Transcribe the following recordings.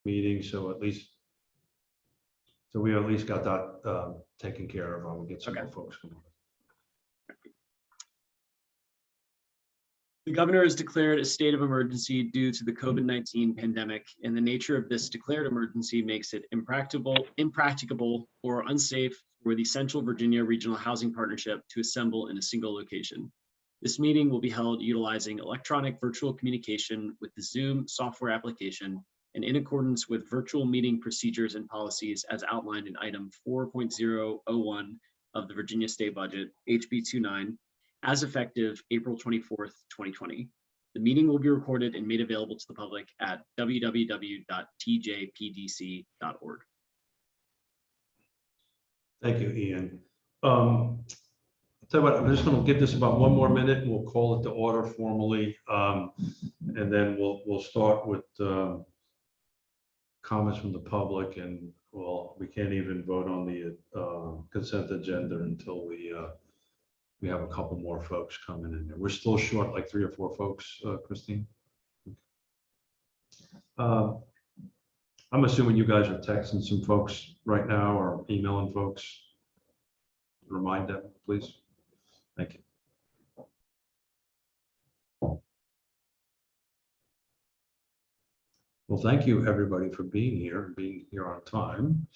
meeting, so we at least got that taken care of. We'll get some more folks coming. The governor has declared a state of emergency due to the COVID-19 pandemic, and the nature of this declared emergency makes it impracticable or unsafe for the Central Virginia Regional Housing Partnership to assemble in a single location. This meeting will be held utilizing electronic virtual communication with the Zoom software application and in accordance with virtual meeting procedures and policies as outlined in item 4.001 of the Virginia State Budget, HB 29, as effective April 24th, 2020. The meeting will be recorded and made available to the public at www.tjpdc.org. Thank you, Ian. I'll tell you what, I'm just going to give this about 1 more minute and we'll call it to order formally. And then we'll start with comments from the public, and we can't even vote on the consent agenda until we have a couple more folks coming in there. We're still short like 3 or 4 folks, Christine. I'm assuming you guys are texting some folks right now or emailing folks. Remind them, please. Thank you. Well, thank you everybody for being here and being here on time.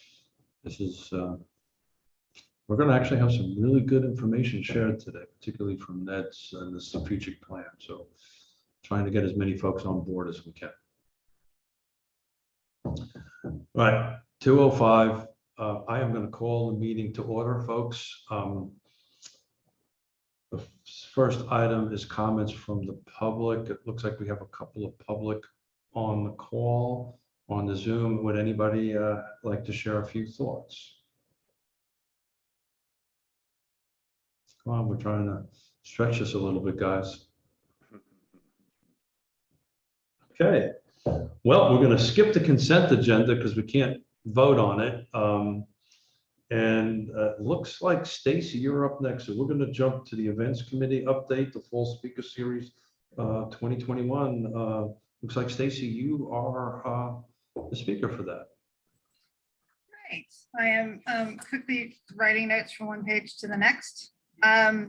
This is, we're going to actually have some really good information shared today, particularly from Ned's and the strategic plan. So trying to get as many folks on board as we can. All right, 2:05. I am going to call the meeting to order, folks. The first item is comments from the public. It looks like we have a couple of public on the call on the Zoom. Would anybody like to share a few thoughts? Come on, we're trying to stretch this a little bit, guys. Okay, well, we're going to skip the consent agenda because we can't vote on it. And looks like Stacy, you're up next. So we're going to jump to the events committee update, the fall speaker series 2021. Looks like Stacy, you are the speaker for that. Right. I am quickly writing notes from one page to the next.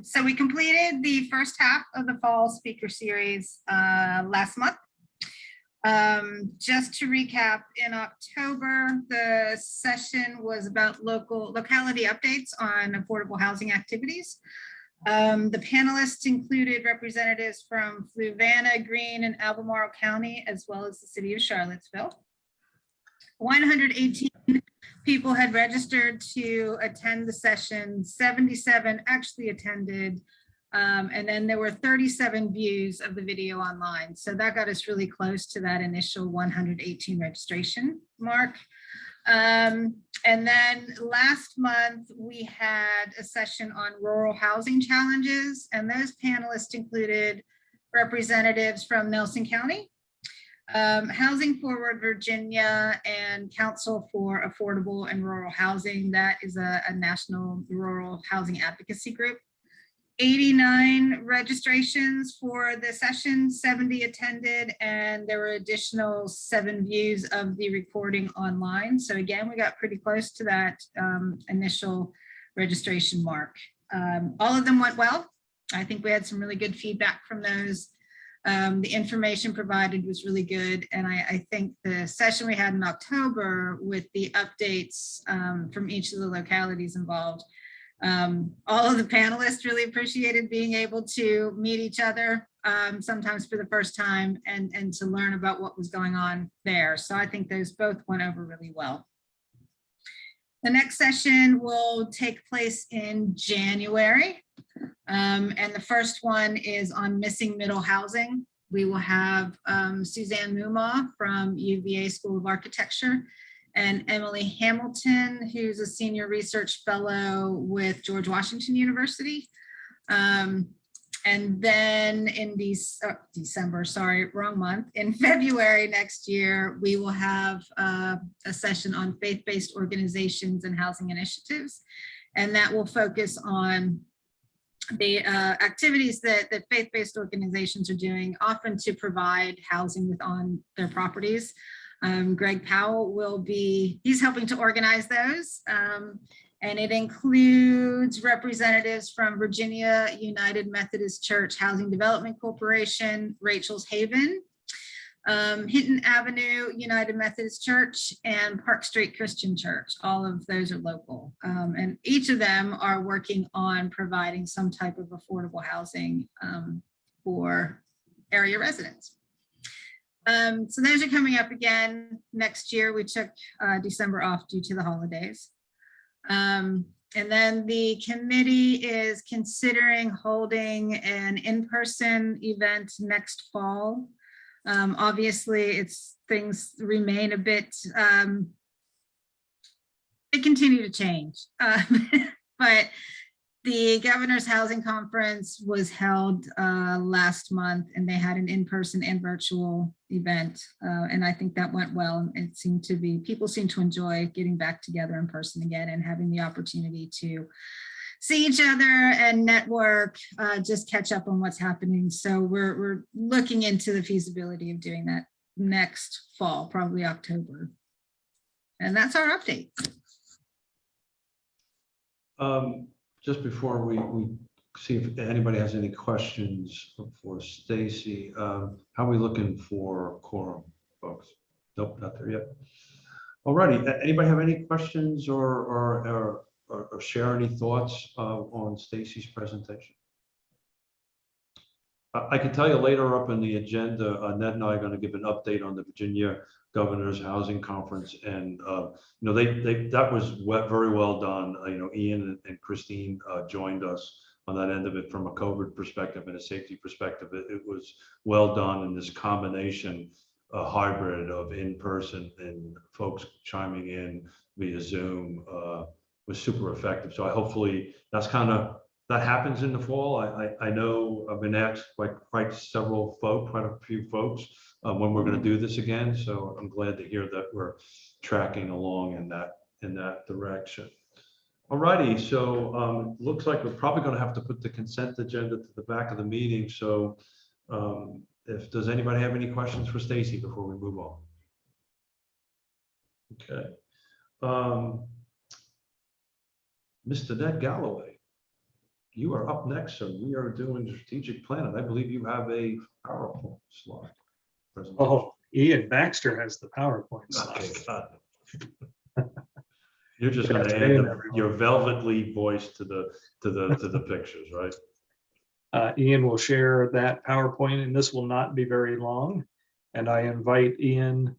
So we completed the first half of the fall speaker series last month. Just to recap, in October, the session was about locality updates on affordable housing activities. The panelists included representatives from Fluvanna, Greene, and Albemarle County, as well as the city of Charlottesville. 118 people had registered to attend the session. 77 actually attended. And then there were 37 views of the video online. So that got us really close to that initial 118 registration mark. And then last month, we had a session on rural housing challenges, and those panelists included representatives from Nelson County, Housing Forward Virginia, and Council for Affordable and Rural Housing. That is a national rural housing advocacy group. 89 registrations for the session, 70 attended, and there were additional 7 views of the recording online. So again, we got pretty close to that initial registration mark. All of them went well. I think we had some really good feedback from those. The information provided was really good. And I think the session we had in October with the updates from each of the localities involved, all of the panelists really appreciated being able to meet each other, sometimes for the first time, and to learn about what was going on there. So I think those both went over really well. The next session will take place in January. And the first one is on missing middle housing. We will have Suzanne Mumma from UVA School of Architecture and Emily Hamilton, who's a senior research fellow with George Washington University. And then in December, sorry, wrong month, in February next year, we will have a session on faith-based organizations and housing initiatives. And that will focus on the activities that faith-based organizations are doing, often to provide housing on their properties. Greg Powell will be, he's helping to organize those. And it includes representatives from Virginia United Methodist Church Housing Development Corporation, Rachel's Haven, Hinton Avenue United Methodist Church, and Park Street Christian Church. All of those are local. And each of them are working on providing some type of affordable housing for area residents. So those are coming up again next year. We took December off due to the holidays. And then the committee is considering holding an in-person event next fall. Obviously, things remain a bit, they continue to change. But the Governor's Housing Conference was held last month, and they had an in-person and virtual event. And I think that went well. It seemed to be, people seem to enjoy getting back together in person again and having the opportunity to see each other and network, just catch up on what's happening. So we're looking into the feasibility of doing that next fall, probably October. And that's our update. Just before we see if anybody has any questions for Stacy, how are we looking for quorum, folks? Nope, not there yet. Alrighty, anybody have any questions or share any thoughts on Stacy's presentation? I can tell you later up in the agenda, Ned and I are going to give an update on the Virginia Governor's Housing Conference, and that was very well done. Ian and Christine joined us on that end of it from a COVID perspective and a safety perspective. It was well done, in this combination, a hybrid of in-person and folks chiming in via Zoom was super effective. So hopefully that happens in the fall. I know I've been asked by quite a few folks when we're going to do this again. So I'm glad to hear that we're tracking along in that direction. All righty, so looks like we're probably going to have to put the consent agenda to the back of the meeting. So does anybody have any questions for Stacy before we move on? Okay. Mr. Ned Galloway, you are up next, sir. We are doing strategic plan, and I believe you have a PowerPoint slide presentation. Oh, Ian Baxter has the PowerPoint slide. Okay, got it. You're just going to add your velvetly voice to the pictures, right? Ian will share that PowerPoint, and this will not be very long. And I invite Ian,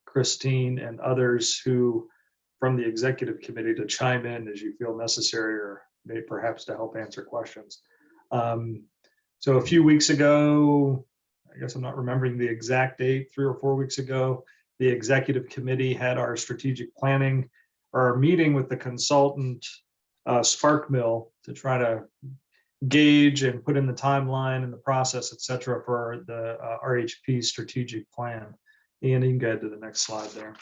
Christine, and others who from the executive committee to chime in as you feel necessary, or maybe perhaps to help answer questions. So a few weeks ago, I guess I'm not remembering the exact date, 3 or 4 weeks ago, the executive committee had our strategic planning, or our meeting with the consultant Spark Mill, to try to gauge and put in the timeline and the process, et cetera, for the RHP strategic plan. Ian, you can go ahead to the next slide there.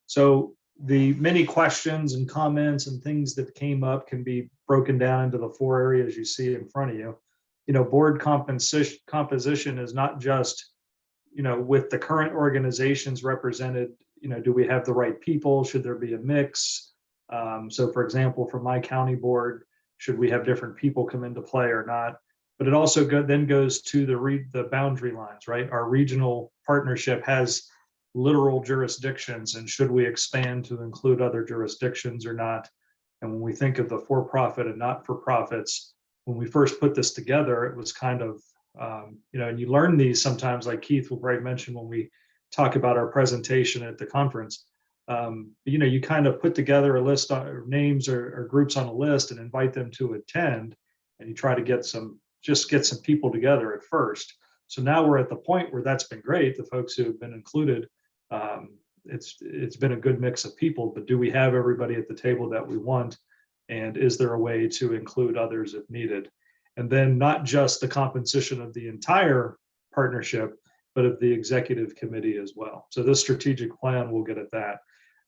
So the many questions and comments and things that came up can be broken down into the 4 areas you see in front of you. Board composition is not just, with the current organizations represented, do we have the right people? Should there be a mix? So for example, for my county board, should we have different people come into play or not? But it also then goes to the boundary lines, right? Our regional partnership has literal jurisdictions, and should we expand to include other jurisdictions or not? And when we think of the for-profit and not-for-profits, when we first put this together, it was kind of, and you learn these sometimes, like Keith will probably mention when we talk about our presentation at the conference. You kind of put together a list of names or groups on a list and invite them to attend, and you try to get some people together at first. So now we're at the point where that's been great. The folks who have been included, it's been a good mix of people, but do we have everybody at the table that we want? And is there a way to include others if needed? And then not just the composition of the entire partnership, but of the executive committee as well. So this strategic plan will get at that.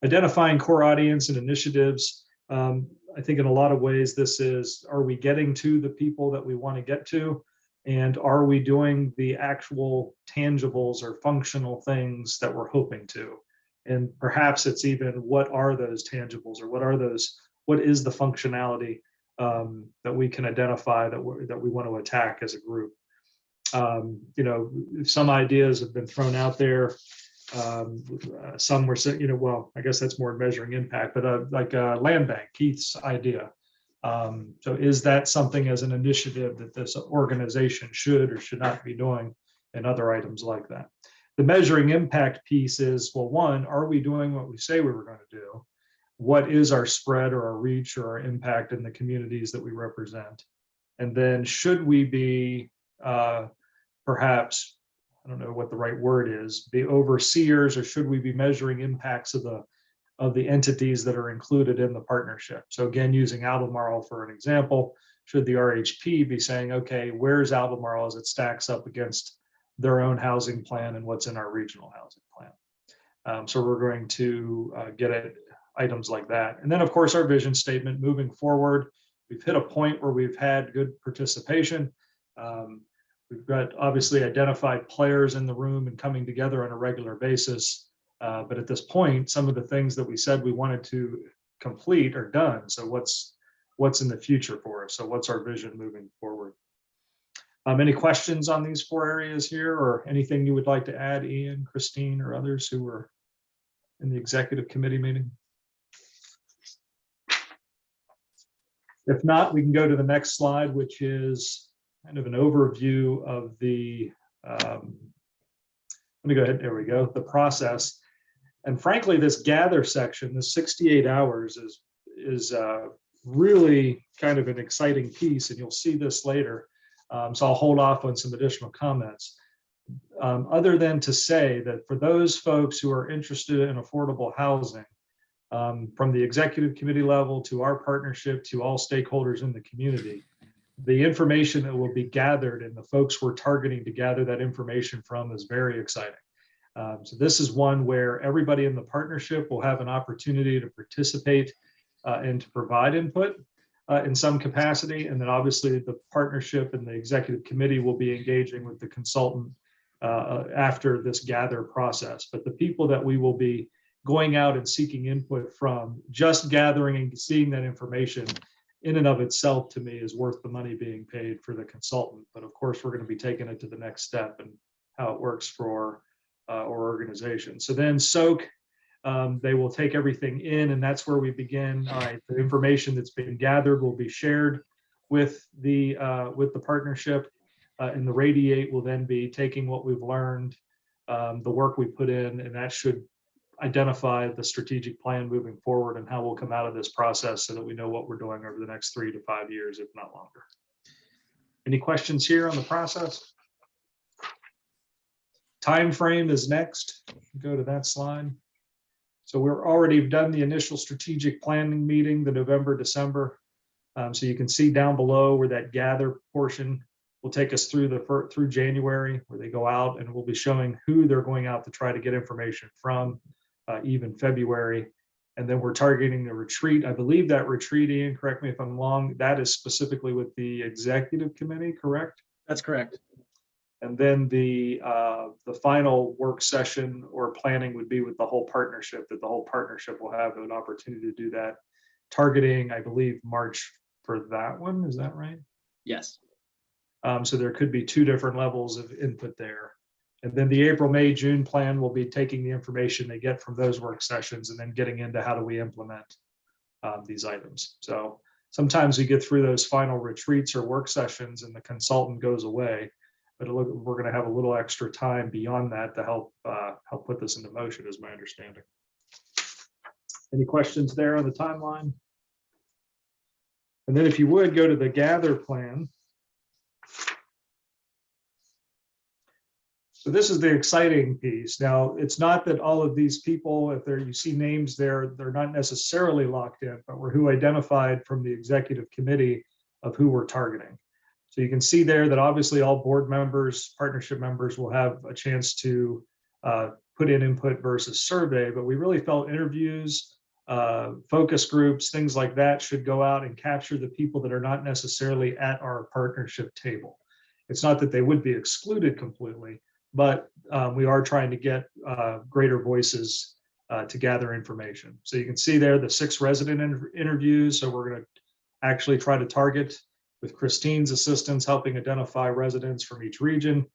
Identifying core audience and initiatives. I think in a lot of ways, this is, are we getting to the people that we want to get to? And are we doing the actual tangibles or functional things that we're hoping to? And perhaps it's even, what are those tangibles, or what is the functionality that we can identify that we want to attack as a group? Some ideas have been thrown out there. Some were saying, well, I guess that's more measuring impact, but like a land bank, Keith's idea. So is that something as an initiative that this organization should or should not be doing, and other items like that? The measuring impact piece is, well, one, are we doing what we say we were going to do? What is our spread or our reach or our impact in the communities that we represent? And then should we be perhaps, I don't know what the right word is, be overseers, or should we be measuring impacts of the entities that are included in the partnership? So again, using Albemarle for an example, should the RHP be saying, okay, where's Albemarle as it stacks up against their own housing plan and what's in our regional housing plan? So we're going to get at items like that. And then of course, our vision statement moving forward. We've hit a point where we've had good participation. We've got obviously identified players in the room and coming together on a regular basis. But at this point, some of the things that we said we wanted to complete are done. So what's in the future for us? So what's our vision moving forward? Any questions on these 4 areas here, or anything you would like to add, Ian, Christine, or others who were in the executive committee meeting? If not, we can go to the next slide, which is kind of an overview of the, let me go ahead, there we go, the process. And frankly, this gather section, the 68 hours is really kind of an exciting piece, and you'll see this later. So I'll hold off on some additional comments. Other than to say that for those folks who are interested in affordable housing, from the executive committee level to our partnership to all stakeholders in the community, the information that will be gathered and the folks we're targeting to gather that information from is very exciting. So this is one where everybody in the partnership will have an opportunity to participate and to provide input in some capacity. And then obviously the partnership and the executive committee will be engaging with the consultant after this gather process. But the people that we will be going out and seeking input from, just gathering and seeing that information in and of itself, to me, is worth the money being paid for the consultant. But of course, we're going to be taking it to the next step and how it works for our organization. So then SOAK, they will take everything in, and that's where we begin. All right, the information that's been gathered will be shared with the partnership, and the Radiate will then be taking what we've learned, the work we put in, and that should identify the strategic plan moving forward and how we'll come out of this process so that we know what we're doing over the next 3 to 5 years, if not longer. Any questions here on the process? Time frame is next. Go to that slide. So we're already done the initial strategic planning meeting, the November, December. So you can see down below where that gather portion will take us through January, where they go out, and we'll be showing who they're going out to try to get information from, even February. And then we're targeting the retreat. I believe that retreat, Ian, correct me if I'm wrong, that is specifically with the executive committee, correct? That's correct. And then the final work session or planning would be with the whole partnership, that the whole partnership will have an opportunity to do that, targeting, I believe, March for that one. Is that right? Yes. So there could be 2 different levels of input there. And then the April, May, June plan will be taking the information they get from those work sessions and then getting into how do we implement these items. So sometimes we get through those final retreats or work sessions and the consultant goes away, but we're going to have a little extra time beyond that to help put this into motion, is my understanding. Any questions there on the timeline? And then if you would go to the gather plan. So this is the exciting piece. Now, it's not that all of these people, if you see names there, they're not necessarily locked in, but we're who identified from the executive committee of who we're targeting. So you can see there that obviously all board members, partnership members will have a chance to put in input versus survey, but we really felt interviews, focus groups, things like that should go out and capture the people that are not necessarily at our partnership table. It's not that they would be excluded completely, but we are trying to get greater voices to gather information. So you can see there the 6 resident interviews. So we're going to actually try to target, with Christine's assistance, helping identify residents from each region,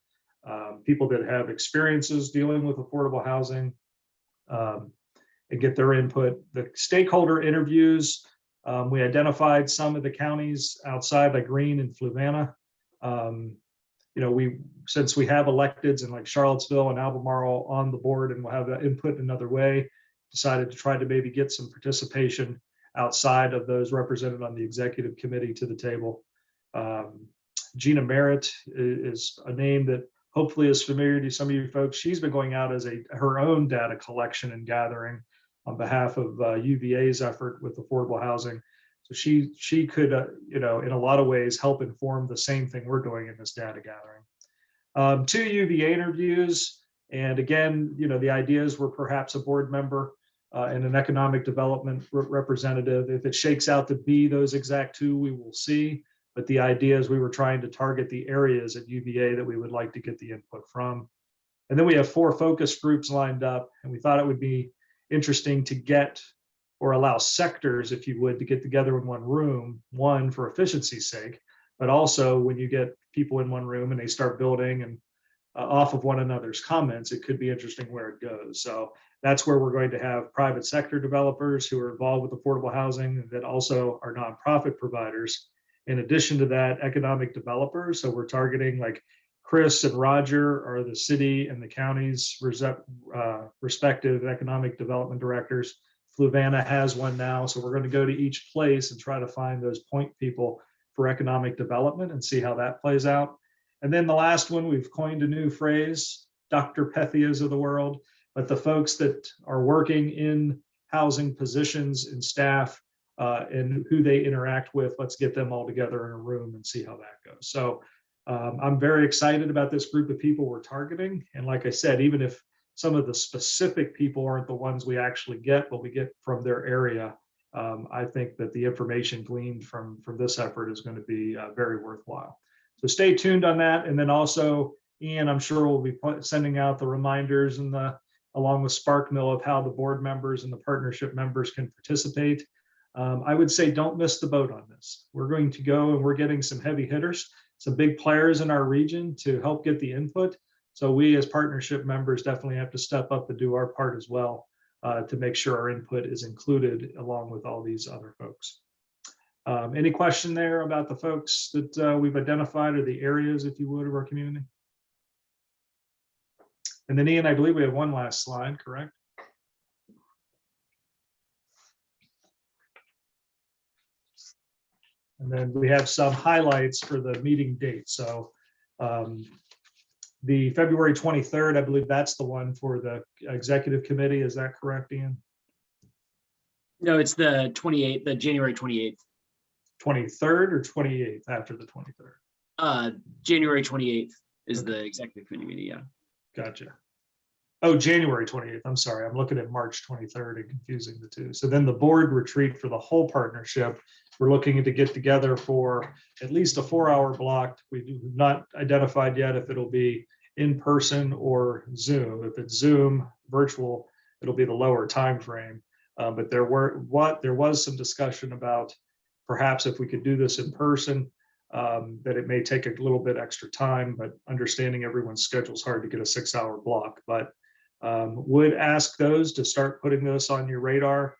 people that have experiences dealing with affordable housing, and get their input. The stakeholder interviews, we identified some of the counties outside, like Greene and Fluvanna. Since we have electeds in like Charlottesville and Albemarle on the board, and we'll have that input another way, decided to try to maybe get some participation outside of those represented on the executive committee to the table. Gina Merritt is a name that hopefully is familiar to some of you folks. She's been going out as her own data collection and gathering on behalf of UVA's effort with affordable housing. So she could, in a lot of ways, help inform the same thing we're doing in this data gathering. 2 UVA interviews, and again, the ideas were perhaps a board member and an economic development representative. If it shakes out to be those exact 2, we will see. But the idea is we were trying to target the areas at UVA that we would like to get the input from. And then we have 4 focus groups lined up, and we thought it would be interesting to get, or allow sectors, if you would, to get together in one room, one for efficiency's sake, but also when you get people in one room and they start building and off of one another's comments, it could be interesting where it goes. So that's where we're going to have private sector developers who are involved with affordable housing that also are nonprofit providers. In addition to that, economic developers. So we're targeting, like Chris and Roger are the city and the county's respective economic development directors. Fluvanna has one now. So we're going to go to each place and try to find those point people for economic development and see how that plays out. And then the last one, we've coined a new phrase, Dr. Pethias of the world, but the folks that are working in housing positions and staff and who they interact with, let's get them all together in a room and see how that goes. So I'm very excited about this group of people we're targeting. And like I said, even if some of the specific people aren't the ones we actually get, but we get from their area, I think that the information gleaned from this effort is going to be very worthwhile. So stay tuned on that. And then also, Ian, I'm sure we'll be sending out the reminders and along with SparkMill of how the board members and the partnership members can participate. I would say don't miss the boat on this. We're going to go and we're getting some heavy hitters, some big players in our region to help get the input. So we as partnership members definitely have to step up and do our part as well to make sure our input is included along with all these other folks. Any question there about the folks that we've identified or the areas, if you would, of our community? And then Ian, I believe we have one last slide, correct? And then we have some highlights for the meeting date. So the February 23rd, I believe that's the one for the executive committee. Is that correct, Ian? No, it's the 28th, the January 28th. 23rd or 28th after the 23rd? January 28th is the executive committee meeting, yeah. Gotcha. Oh, January 28th. I'm sorry. I'm looking at March 23rd and confusing the two. So then the board retreat for the whole partnership, we're looking to get together for at least a 4-hour block. We've not identified yet if it'll be in person or Zoom. If it's Zoom virtual, it'll be the lower time frame. But there was some discussion about perhaps if we could do this in person, that it may take a little bit extra time, but understanding everyone's schedule is hard to get a 6-hour block. But would ask those to start putting this on your radar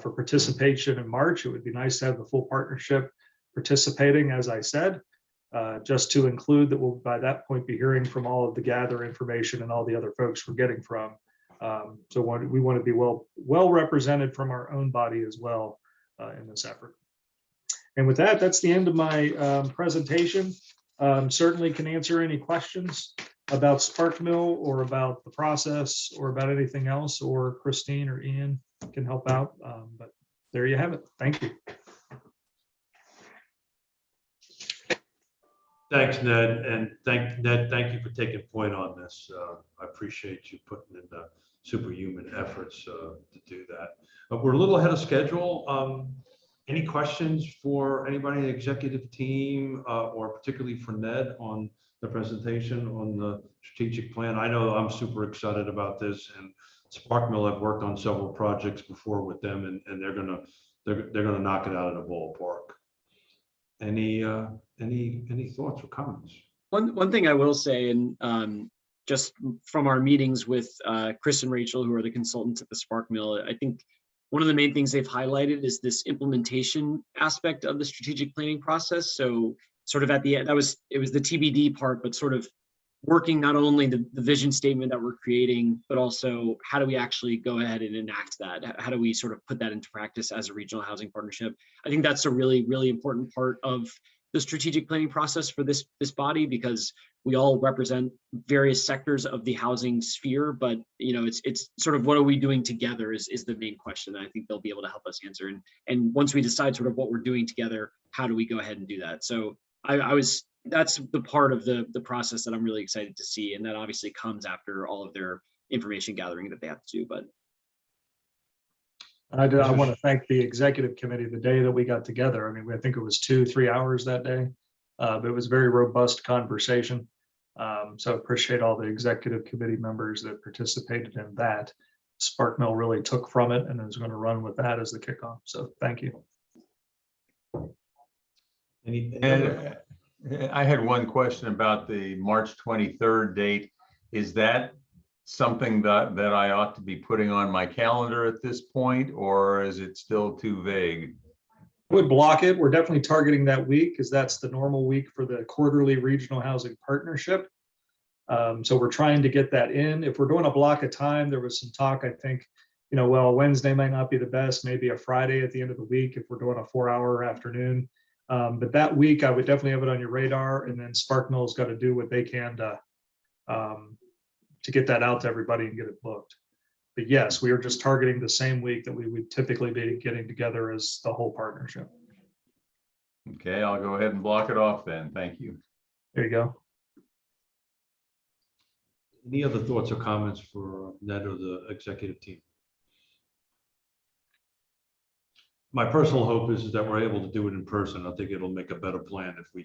for participation in March. It would be nice to have the full partnership participating, as I said, just to include that we'll by that point be hearing from all of the gather information and all the other folks we're getting from. So we want to be well represented from our own body as well in this effort. And with that, that's the end of my presentation. Certainly can answer any questions about SparkMill or about the process or about anything else, or Christine or Ian can help out. But there you have it. Thank you. Thanks, Ned. And thank you for taking point on this. I appreciate you putting in the superhuman efforts to do that. We're a little ahead of schedule. Any questions for anybody in the executive team or particularly for Ned on the presentation on the strategic plan. I know I'm super excited about this, and Spark Mill, I've worked on several projects before with them, and they're gonna knock it out of the ballpark. Any thoughts or comments? One thing I will say, and just from our meetings with Chris and Rachel, who are the consultants at the Spark Mill, I think one of the main things they've highlighted is this implementation aspect of the strategic planning process. So sort of at the end, it was the TBD part, but sort of working not only the vision statement that we're creating, but also how do we actually go ahead and enact that? How do we sort of put that into practice as a regional housing partnership? I think that's a really, really important part of the strategic planning process for this body, because we all represent various sectors of the housing sphere, but it's sort of what are we doing together is the main question. I think they'll be able to help us answer. And once we decide sort of what we're doing together, how do we go ahead and do that? So that's the part of the process that I'm really excited to see. And that obviously comes after all of their information gathering that they have to do. But I want to thank the executive committee the day that we got together. I mean, I think it was 2-3 hours that day, but it was a very robust conversation. So appreciate all the executive committee members that participated in that. Spark Mill really took from it and is going to run with that as the kickoff. So thank you. And I had one question about the March 23rd date. Is that something that I ought to be putting on my calendar at this point, or is it still too vague? Would block it. We're definitely targeting that week because that's the normal week for the quarterly regional housing partnership. So we're trying to get that in. If we're doing a block of time, there was some talk, I think, well, Wednesday might not be the best, maybe a Friday at the end of the week if we're doing a 4-hour afternoon. But that week, I would definitely have it on your radar, and then Spark Mill's got to do what they can to get that out to everybody and get it booked. But yes, we are just targeting the same week that we would typically be getting together as the whole partnership. Okay, I'll go ahead and block it off then. Thank you. There you go. Any other thoughts or comments for Ned or the executive team? My personal hope is that we're able to do it in person. I think it'll make a better plan if we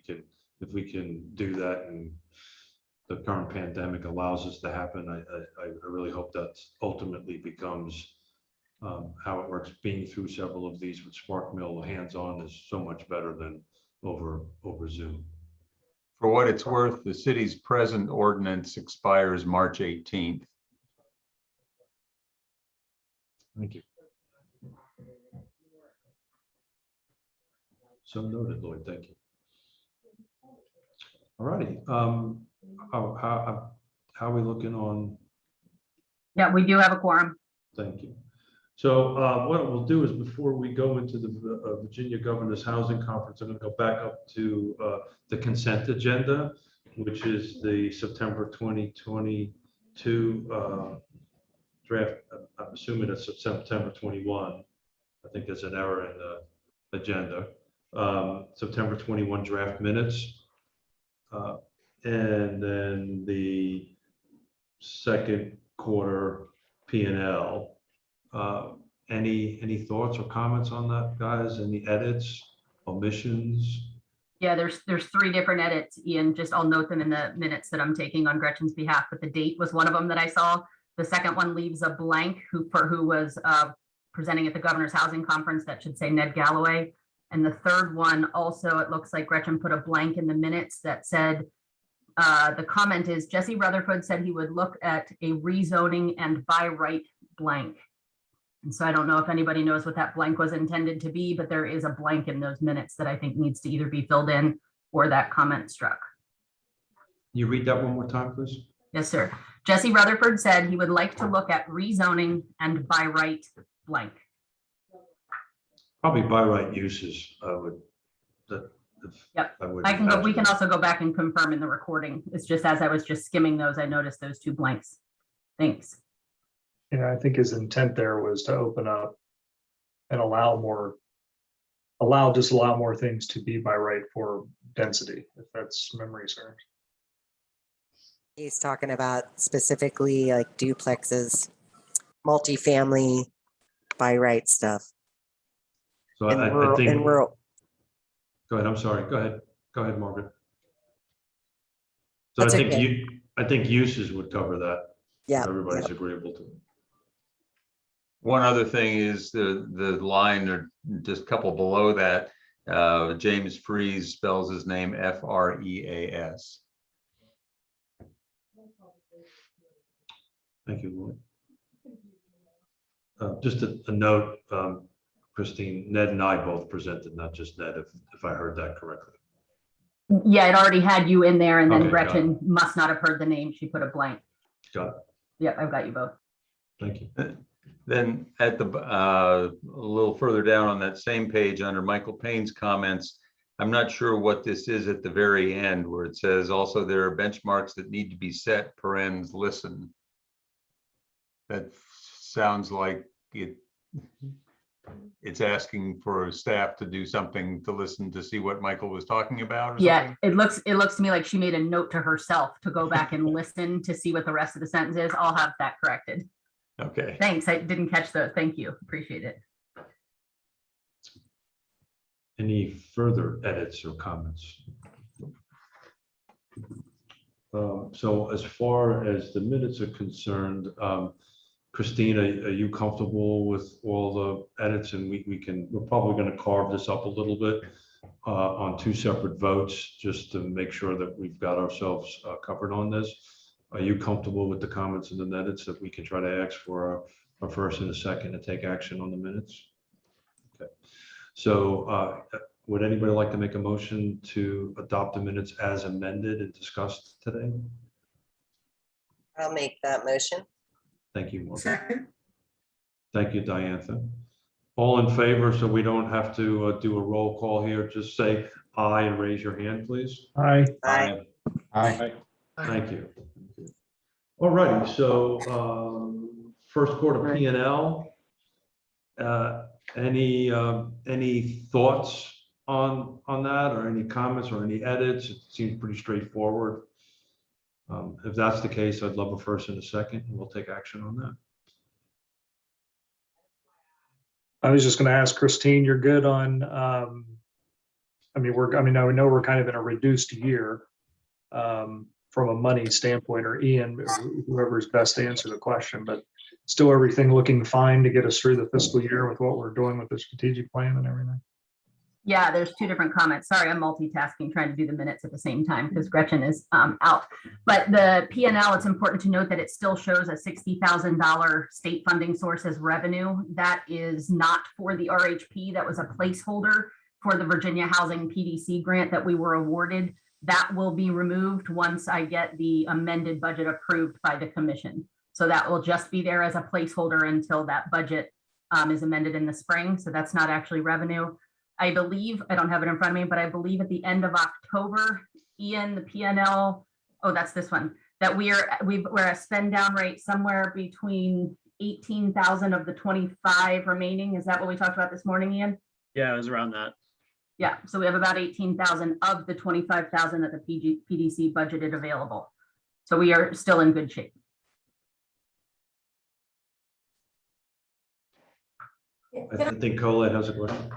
can do that, and the current pandemic allows us to happen. I really hope that ultimately becomes how it works. Being through several of these with Spark Mill hands-on is so much better than over Zoom. For what it's worth, the city's present ordinance expires March 18th. Thank you. So noted, Lloyd. Thank you. All righty. How are we looking on? Yeah, we do have a quorum. Thank you. So what we'll do is, before we go into the Virginia Governor's Housing Conference, I'm going to go back up to the consent agenda, which is the September 2022 draft. I'm assuming it's September 21. I think there's an error in the agenda. September 21 draft minutes. And then the second quarter P&L. Any thoughts or comments on that, guys? Any edits, omissions? Yeah, there's 3 different edits, Ian. Just I'll note them in the minutes that I'm taking on Gretchen's behalf, but the date was one of them that I saw. The second one leaves a blank who was presenting at the Governor's Housing Conference. That should say Ned Galloway. And the third one also, it looks like Gretchen put a blank in the minutes that said, the comment is Jesse Rutherford said he would look at a rezoning and by right blank. And so I don't know if anybody knows what that blank was intended to be, but there is a blank in those minutes that I think needs to either be filled in or that comment struck. You read that one more time, please? Yes, sir. Jesse Rutherford said he would like to look at rezoning and by right blank. Probably by right uses. Yep. We can also go back and confirm in the recording. It's just as I was just skimming those, I noticed those 2 blanks. Thanks. Yeah, I think his intent there was to open up and allow more things to be by right for density, if that's memory serves. He's talking about specifically like duplexes, multifamily by right stuff. So in I rural, think. in rural. Go ahead. I'm sorry. Go ahead. Go ahead, Margaret. So That's I think okay. I think uses would cover that. Yeah. Everybody's agreeable to it. One other thing is the line or just a couple below that, James Freeze spells his name Freas. Thank you, Lloyd. Just a note, Christine, Ned and I both presented, not just Ned, if I heard that correctly. Yeah, it already had you in there, and then Okay, got Gretchen must not have heard the name. She put a blank. Got it. Yep, I've got you both. Thank you. Then at the, a little further down on that same page under Michael Payne's comments, I'm not sure what this is at the very end where it says also there are benchmarks that need to be set, parens, listen. That sounds like it's asking for staff to do something to listen to see what Michael was talking about or Yeah, something. it looks to me like she made a note to herself to go back and listen to see what the rest of the sentence is. I'll have that corrected. Okay. Thanks. I didn't catch the, thank you. Appreciate it. Any further edits or comments? So as far as the minutes are concerned, Christine, are you comfortable with all the edits? And we're probably going to carve this up a little bit on two separate votes, just to make sure that we've got ourselves covered on this. Are you comfortable with the comments and the edits that we can try to ask for a first and a second to take action on the minutes? Okay. So would anybody like to make a motion to adopt the minutes as amended and discussed today? I'll make that motion. Thank you, Morgan. Second. Thank you, Diantha. All in favor, so we don't have to do a roll call here, just say aye and raise your hand, please. Aye. Aye. Aye. Thank you. All righty, so first quarter P&L. Any thoughts on that, or any comments or any edits? It seems pretty straightforward. If that's the case, I'd love a first and a second, and we'll take action on that. I was just going to ask Christine, you're good on, I mean, now we know we're kind of in a reduced year from a money standpoint, or Ian, whoever's best to answer the question, but still everything looking fine to get us through the fiscal year with what we're doing with the strategic plan and everything? Yeah, there's two different comments. Sorry, I'm multitasking, trying to do the minutes at the same time because Gretchen is out. But the P&L, it's important to note that it still shows a $60,000 state funding source as revenue. That is not for the RHP. That was a placeholder for the Virginia Housing PDC grant that we were awarded. That will be removed once I get the amended budget approved by the commission. So that will just be there as a placeholder until that budget is amended in the spring. So that's not actually revenue. I believe, I don't have it in front of me, but I believe at the end of October, Ian, the P&L, oh, that's this one, that we're a spend down rate somewhere between 18,000 of the 25 remaining. Is that what we talked about this morning, Ian? Yeah, it was around that. Yeah, so we have about 18,000 of the 25,000 that the PDC budgeted available. So we are still in good shape. I think Colette has a question.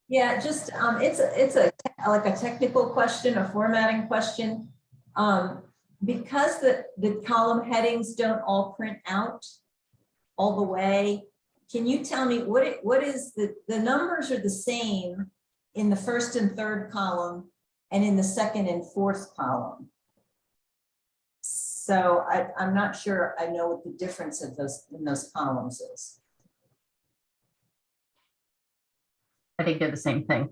Yeah, just, it's like a technical question, a formatting question. Because the column headings don't all print out all the way, can you tell me what is the numbers are the same in the first and third column and in the second and fourth column? So I'm not sure I know what the difference of those columns is. I think they're the same thing.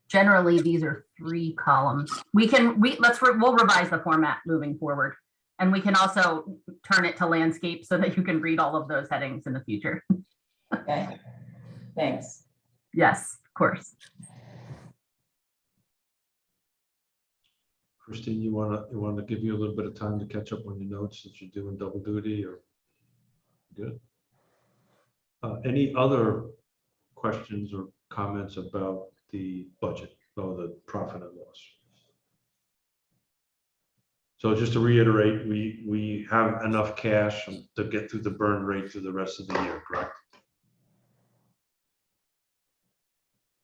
Generally, these are 3 columns. We'll revise the format moving forward. And we can also turn it to landscape so that you can read all of those headings in the future. Okay, thanks. Yes, of course. Christine, you want to give you a little bit of time to catch up on your notes since you're doing double duty, or good? Any other questions or comments about the budget or the profit and loss? So just to reiterate, we have enough cash to get through the burn rate through the rest of the year, correct?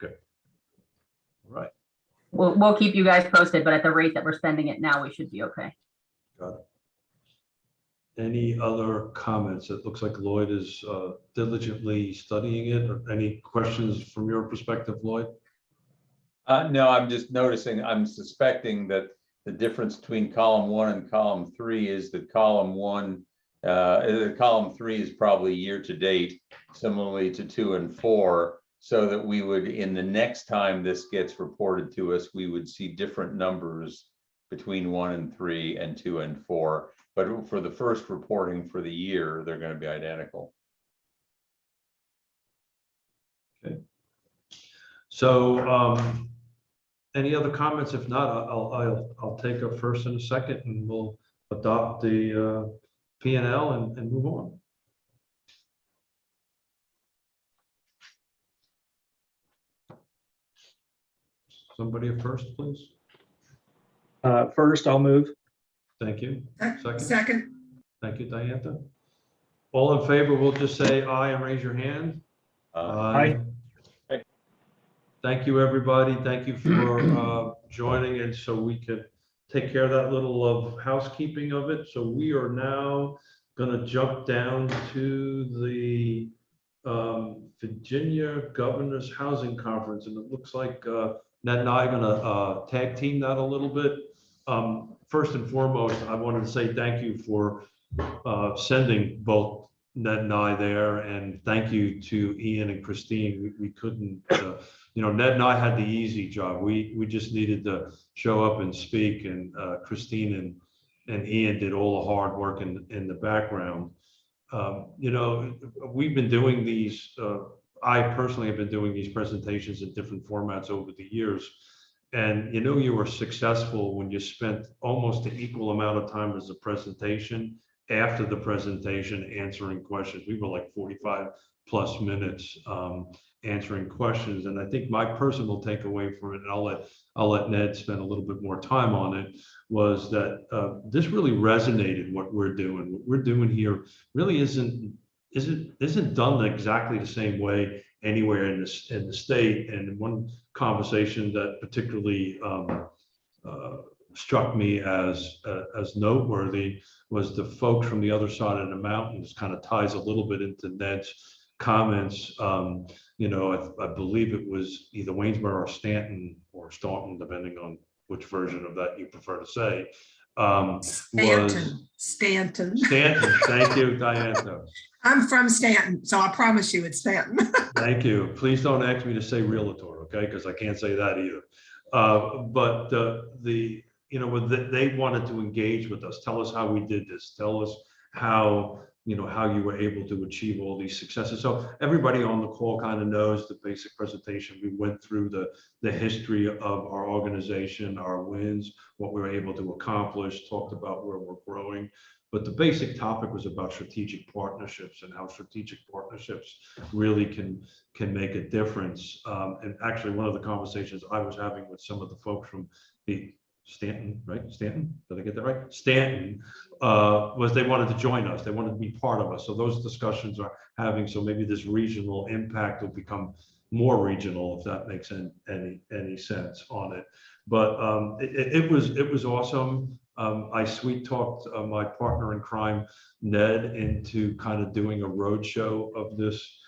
Okay. All right. We'll keep you guys posted, but at the rate that we're spending it now, we should be okay. Got it. Any other comments? It looks like Lloyd is diligently studying it. Or any questions from your perspective, Lloyd? No, I'm just noticing, I'm suspecting that the difference between column 1 and column 3 is that column 3 is probably year to date, similarly to 2 and 4, so that we would, in the next time this gets reported to us, we would see different numbers between 1 and 3 and 2 and 4. But for the first reporting for the year, they're going to be identical. Okay. So any other comments? If not, I'll take a first and a second, and we'll adopt the P&L and move on. Somebody at first, please. First, I'll move. Thank you. Second. Second. Thank you, Diantha. All in favor, we'll just say aye and raise your hand. Aye. Thank you, everybody. Thank you for joining, and so we could take care of that little of housekeeping of it. So we are now going to jump down to the Virginia Governor's Housing Conference, and it looks like Ned and I are going to tag team that a little bit. First and foremost, I wanted to say thank you for sending both Ned and I there, and thank you to Ian and Christine. We couldn't, Ned and I had the easy job. We just needed to show up and speak, and Christine and Ian did all the hard work in the background. We've been doing these, I personally have been doing these presentations in different formats over the years. And you were successful when you spent almost an equal amount of time as a presentation, after the presentation, answering questions. We were like 45 plus minutes answering questions. And I think my personal takeaway from it, and I'll let Ned spend a little bit more time on it, was that this really resonated. What we're doing here really isn't done exactly the same way anywhere in the state. And one conversation that particularly struck me as noteworthy was the folks from the other side of the mountains. Kind of ties a little bit into Ned's comments. I believe it was either Waynesboro or Stanton, depending on which version of that you prefer to say. Stanton. Thank you, Diantha. I'm from Stanton, so I promise you it's Stanton. Thank you. Please don't ask me to say realtor, okay? Because I can't say that either. But they wanted to engage with us. Tell us how we did this. Tell us how you were able to achieve all these successes. So everybody on the call kind of knows the basic presentation. We went through the history of our organization, our wins, what we were able to accomplish, talked about where we're growing. But the basic topic was about strategic partnerships and how strategic partnerships really can make a difference. And actually, one of the conversations I was having with some of the folks from the Stanton, right? Stanton, did I get that right? Stanton, was they wanted to join us. They wanted to be part of us. So those discussions are having, so maybe this regional impact will become more regional, if that makes any sense on it. But it was awesome. I sweet talked my partner in crime, Ned, into kind of doing a roadshow of this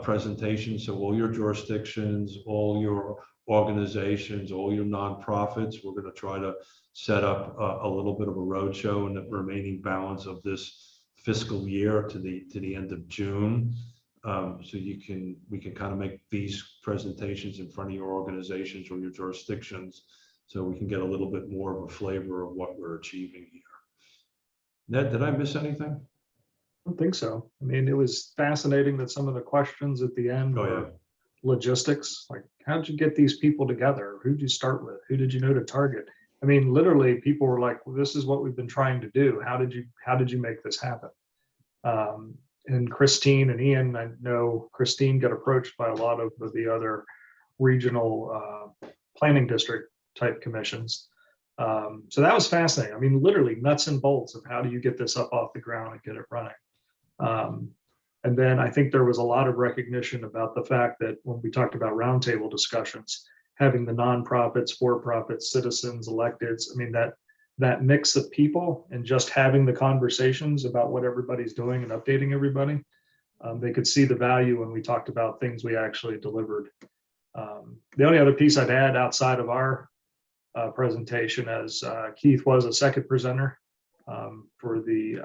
presentation. So all your jurisdictions, all your organizations, all your nonprofits, we're going to try to set up a little bit of a roadshow in the remaining balance of this fiscal year to the end of June. So we can kind of make these presentations in front of your organizations or your jurisdictions, so we can get a little bit more of a flavor of what we're achieving here. Ned, did I miss anything? I don't think so. I mean, it was fascinating that some of the questions at the end were logistics. Like, how did you get these people together? Who did you start with? Who did you know to target? I mean, literally, people were like, well, this is what we've been trying to do. How did you make this happen? And Christine and Ian, I know Christine got approached by a lot of the other regional planning district type commissions. So that was fascinating. I mean, literally nuts and bolts of how do you get this up off the ground and get it running. And then I think there was a lot of recognition about the fact that when we talked about roundtable discussions, having the nonprofits, for-profits, citizens, electeds. I mean, that mix of people and just having the conversations about what everybody's doing and updating everybody. They could see the value when we talked about things we actually delivered. The only other piece I'd add outside of our presentation, as Keith was a second presenter for the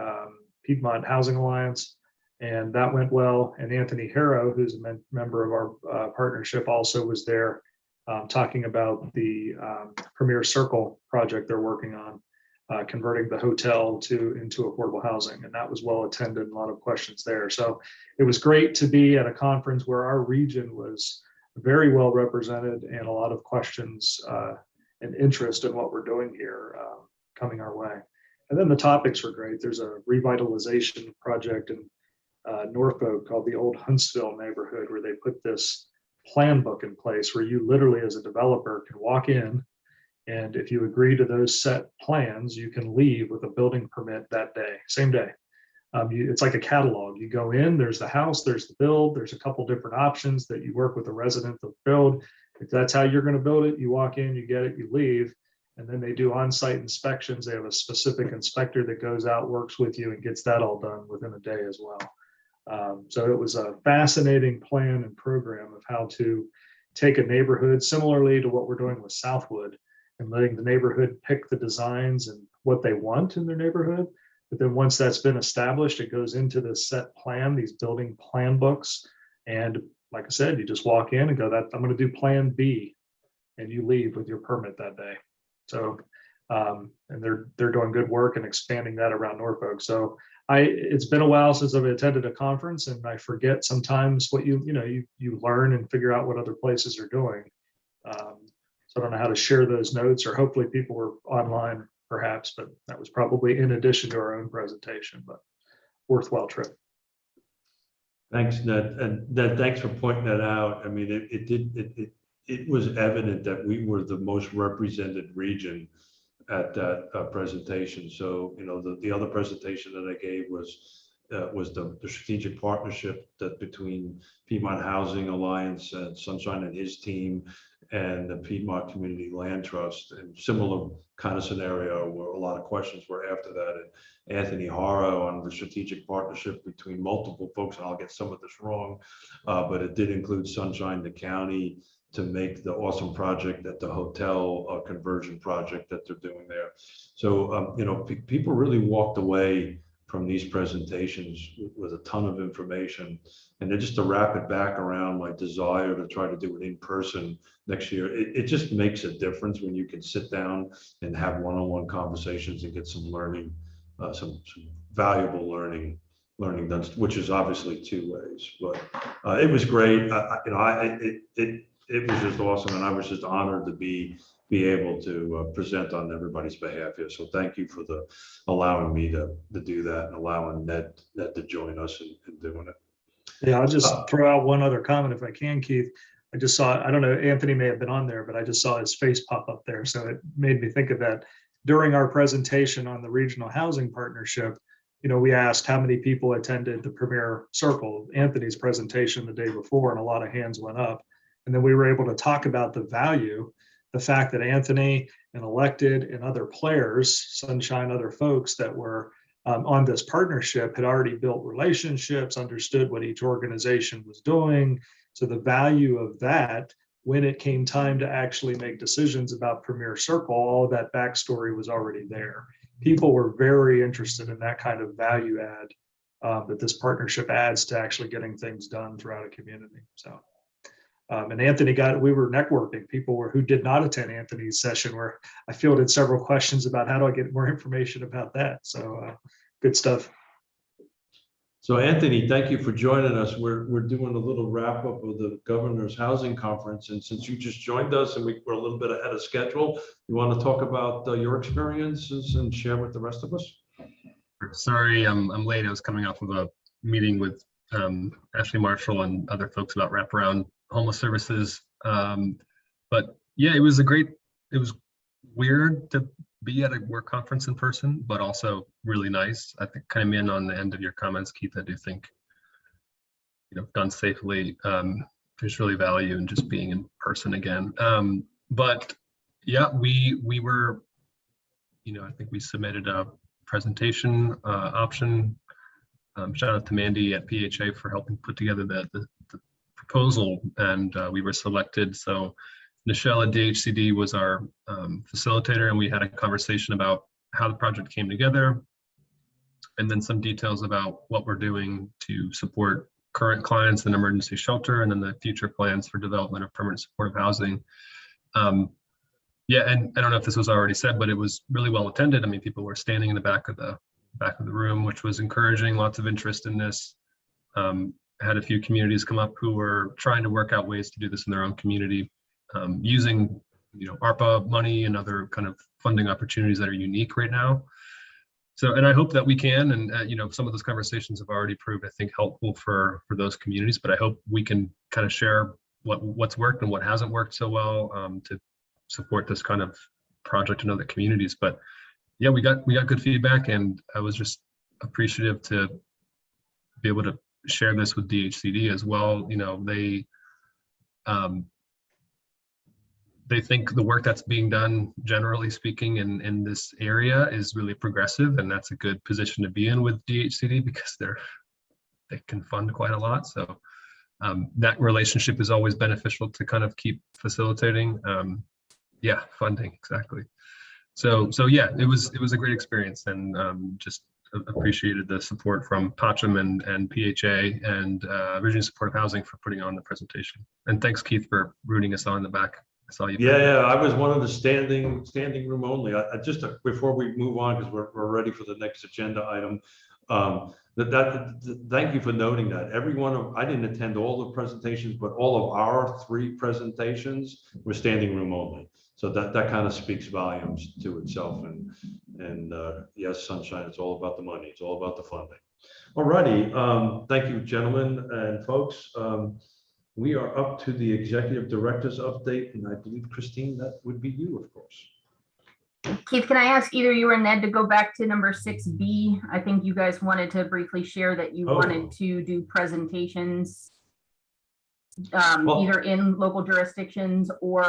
Piedmont Housing Alliance, and that went well. And Anthony Harrow, who's a member of our partnership, also was there talking about the Premier Circle project they're working on, converting the hotel into affordable housing. And that was well attended, a lot of questions there. So it was great to be at a conference where our region was very well represented and a lot of questions and interest in what we're doing here coming our way. And then the topics were great. There's a revitalization project in Norfolk called the Old Huntsville neighborhood, where they put this plan book in place where you literally as a developer can walk in, and if you agree to those set plans, you can leave with a building permit that day, same day. It's like a catalog. You go in, there's the house, there's the build, there's a couple different options that you work with the resident to build. If that's how you're going to build it, you walk in, you get it, you leave. And then they do on-site inspections. They have a specific inspector that goes out, works with you, and gets that all done within a day as well. So it was a fascinating plan and program of how to take a neighborhood similarly to what we're doing with Southwood, and letting the neighborhood pick the designs and what they want in their neighborhood. But then once that's been established, it goes into the set plan, these building plan books. And like I said, you just walk in and go, that I'm going to do plan B, and you leave with your permit that day. So, and they're doing good work and expanding that around Norfolk. So it's been a while since I've attended a conference, and I forget sometimes what you learn and figure out what other places are doing. So I don't know how to share those notes, or hopefully people were online perhaps, but that was probably in addition to our own presentation, but worthwhile trip. Thanks, Ned. And Ned, thanks for pointing that out. I mean, it was evident that we were the most represented region at that presentation. So, the other presentation that I gave was the strategic partnership that between Piedmont Housing Alliance and Sunshine and his team and the Piedmont Community Land Trust, and similar kind of scenario where a lot of questions were after that. And Anthony Harrow on the strategic partnership between multiple folks, and I'll get some of this wrong, but it did include Sunshine, the county, to make the awesome project at the hotel conversion project that they're doing there. So, people really walked away from these presentations with a ton of information. And then just to wrap it back around my desire to try to do it in person next year, it just makes a difference when you can sit down and have one-on-one conversations and get some learning, some valuable learning done, which is obviously two ways. But it was great. It was just awesome, and I was just honored to be able to present on everybody's behalf here. So thank you for allowing me to do that, and allowing Ned to join us in doing it. Yeah, I'll just throw out one other comment if I can, Keith. I just saw, I don't know, Anthony may have been on there, but I just saw his face pop up there. So it made me think of that. During our presentation on the Regional Housing Partnership, we asked how many people attended the Premier Circle, Anthony's presentation the day before, and a lot of hands went up. And then we were able to talk about the value, the fact that Anthony and elected and other players, Sunshine, other folks that were on this partnership had already built relationships, understood what each organization was doing. So the value of that, when it came time to actually make decisions about Premier Circle, all of that backstory was already there. People were very interested in that kind of value add that this partnership adds to actually getting things done throughout a community. So. And Anthony we were networking, people who did not attend Anthony's session, where I fielded several questions about how do I get more information about that. So good stuff. So Anthony, thank you for joining us. We're doing a little wrap up of the Governor's Housing Conference. And since you just joined us and we're a little bit ahead of schedule, you want to talk about your experiences and share with the rest of us? Sorry, I'm late. I was coming off of a meeting with Ashley Marshall and other folks about wraparound homeless services. But yeah, it was weird to be at a work conference in person, but also really nice. I think kind of in on the end of your comments, Keith, I do think, done safely, there's really value in just being in person again. But yeah, we were, I think we submitted a presentation option. Shout out to Mandy at PHA for helping put together the proposal, and we were selected. So Nichelle at DHCD was our facilitator, and we had a conversation about how the project came together, and then some details about what we're doing to support current clients in emergency shelter, and then the future plans for development of permanent supportive housing. Yeah, and I don't know if this was already said, but it was really well attended. I mean, people were standing in the back of the room, which was encouraging. Lots of interest in this. Had a few communities come up who were trying to work out ways to do this in their own community, using ARPA money and other kind of funding opportunities that are unique right now. So, and I hope that we can, and some of those conversations have already proved, I think, helpful for those communities. But I hope we can kind of share what's worked and what hasn't worked so well to support this kind of project in other communities. But yeah, we got good feedback, and I was just appreciative to be able to share this with DHCD as well. They think the work that's being done, generally speaking, in this area is really progressive, and that's a good position to be in with DHCD because they can fund quite a lot. So that relationship is always beneficial to kind of keep facilitating. Yeah, funding, exactly. So yeah, it was a great experience, and just appreciated the support from Pacham and PHA and Virginia Supportive Housing for putting on the presentation. And thanks, Keith, for rooting us on in the back. I saw you. Yeah, I was one of the standing room only. I just before we move on, because we're ready for the next agenda item. Thank you for noting that. I didn't attend all the presentations, but all of our 3 presentations were standing room only. So that kind of speaks volumes to itself. And yes, Sunshine, it's all about the money. It's all about the funding. All righty. Thank you, gentlemen and folks. We are up to the executive director's update, and I believe, Christine, that would be you, of course. Keith, can I ask either you or Ned to go back to number 6B? I think you guys wanted to briefly share that you wanted to do presentations either in local jurisdictions or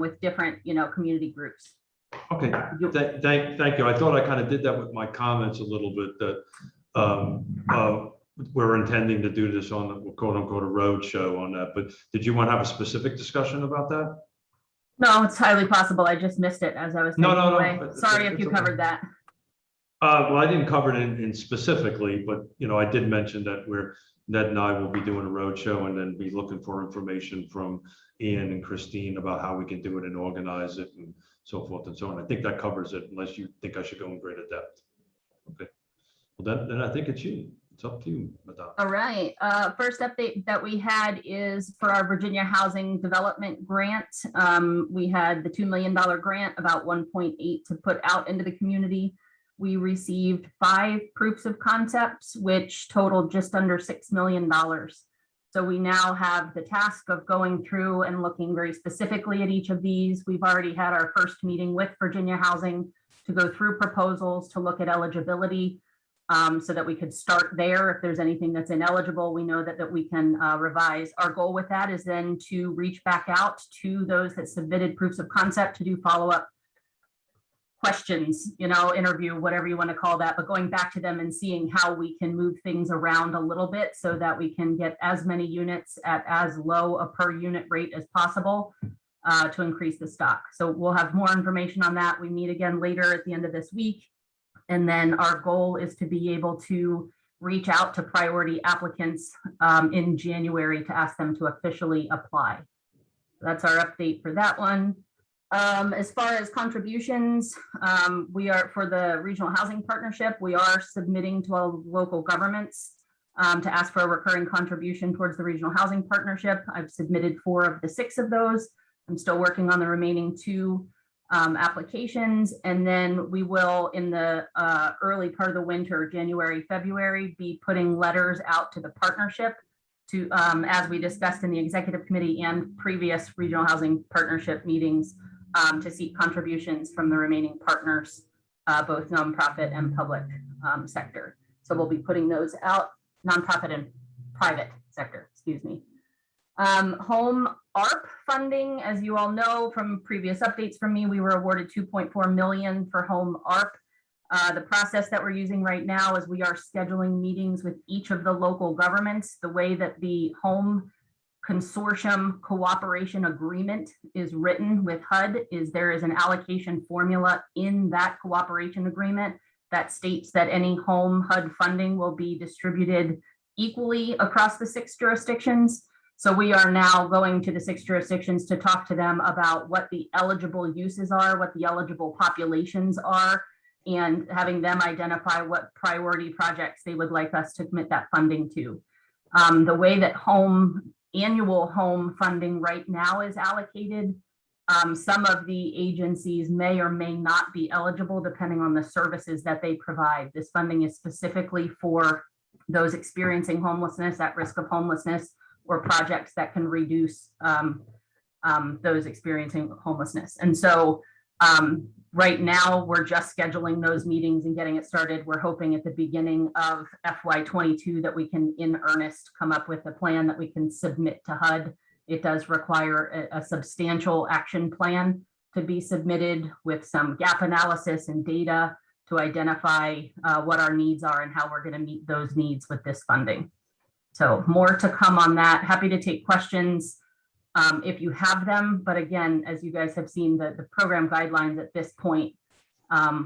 with different, community groups. Okay, thank you. I thought I kind of did that with my comments a little bit, that we're intending to do this on the quote unquote a road show on that. But did you want to have a specific discussion about that? No, it's highly possible. I just missed it as I was thinking away. Sorry if you covered that. Well, I didn't cover it in specifically, but I did mention that Ned and I will be doing a road show and then be looking for information from Ian and Christine about how we can do it and organize it and so forth and so on. I think that covers it, unless you think I should go in greater depth. Okay. Well, then I think it's you. It's up to you, Madame. All right. First update that we had is for our Virginia Housing Development Grant. We had the $2 million grant, about 1.8 to put out into the community. We received 5 proofs of concepts, which totaled just under $6 million. So we now have the task of going through and looking very specifically at each of these. We've already had our first meeting with Virginia Housing to go through proposals, to look at eligibility, so that we could start there. If there's anything that's ineligible, we know that we can revise. Our goal with that is then to reach back out to those that submitted proofs of concept to do follow-up questions, interview, whatever you want to call that, but going back to them and seeing how we can move things around a little bit so that we can get as many units at as low a per unit rate as possible to increase the stock. So we'll have more information on that. We meet again later at the end of this week. And then our goal is to be able to reach out to priority applicants in January to ask them to officially apply. That's our update for that one. As far as contributions, we are, for the Regional Housing Partnership, we are submitting to all local governments to ask for a recurring contribution towards the Regional Housing Partnership. I've submitted 4 of the 6 of those. I'm still working on the remaining 2 applications, and then we will, in the early part of the winter, January, February, be putting letters out to the partnership to, as we discussed in the executive committee and previous Regional Housing Partnership meetings, to seek contributions from the remaining partners, both nonprofit and public sector. So we'll be putting those out, nonprofit and private sector, excuse me. Home ARP funding, as you all know from previous updates from me, we were awarded 2.4 million for home ARP. The process that we're using right now is we are scheduling meetings with each of the local governments. The way that the home consortium cooperation agreement is written with HUD is there is an allocation formula in that cooperation agreement that states that any home HUD funding will be distributed equally across the 6 jurisdictions. So we are now going to the 6 jurisdictions to talk to them about what the eligible uses are, what the eligible populations are, and having them identify what priority projects they would like us to commit that funding to. The way that annual home funding right now is allocated, some of the agencies may or may not be eligible depending on the services that they provide. This funding is specifically for those experiencing homelessness, at risk of homelessness, or projects that can reduce those experiencing homelessness. And so right now we're just scheduling those meetings and getting it started. We're hoping at the beginning of FY22 that we can in earnest come up with a plan that we can submit to HUD. It does require a substantial action plan to be submitted with some gap analysis and data to identify what our needs are and how we're going to meet those needs with this funding. So more to come on that. Happy to take questions if you have them. But again, as you guys have seen, the program guidelines at this point,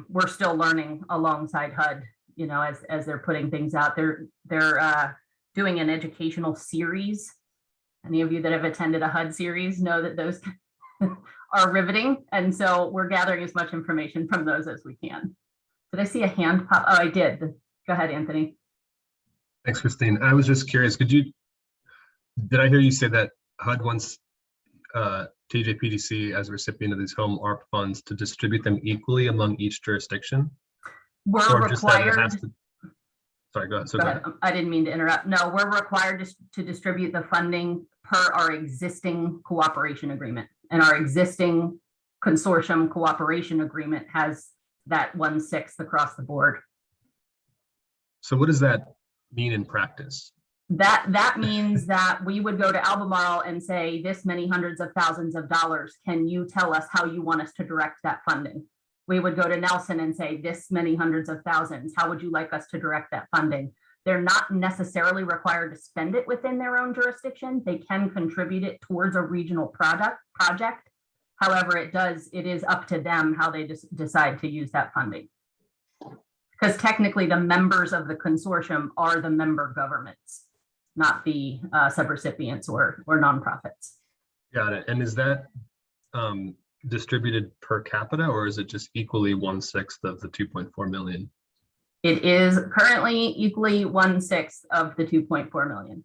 we're still learning alongside HUD, you know, as they're putting things out. They're doing an educational series. Any of you that have attended a HUD series know that those are riveting. And so we're gathering as much information from those as we can. Did I see a hand pop? Oh, I did. Go ahead, Anthony. Thanks, Christine. I was just curious, did I hear you say that HUD wants TJPDC as a recipient of these home ARP funds to distribute them equally among each jurisdiction? We're Or just that it required. has to, sorry, go ahead. So Go ahead. I didn't mean to interrupt. No, we're required to distribute the funding per our existing cooperation agreement. And our existing consortium cooperation agreement has that 1/6 across the board. So what does that mean in practice? That means that we would go to Albemarle and say, this many hundreds of thousands of dollars, can you tell us how you want us to direct that funding? We would go to Nelson and say, this many hundreds of thousands, how would you like us to direct that funding? They're not necessarily required to spend it within their own jurisdiction. They can contribute it towards a regional project. However, it is up to them how they decide to use that funding. Because technically the members of the consortium are the member governments, not the subrecipients or nonprofits. Got it. And is that distributed per capita, or is it just equally 1/6 of the 2.4 million? It is currently equally 1/6 of the 2.4 million.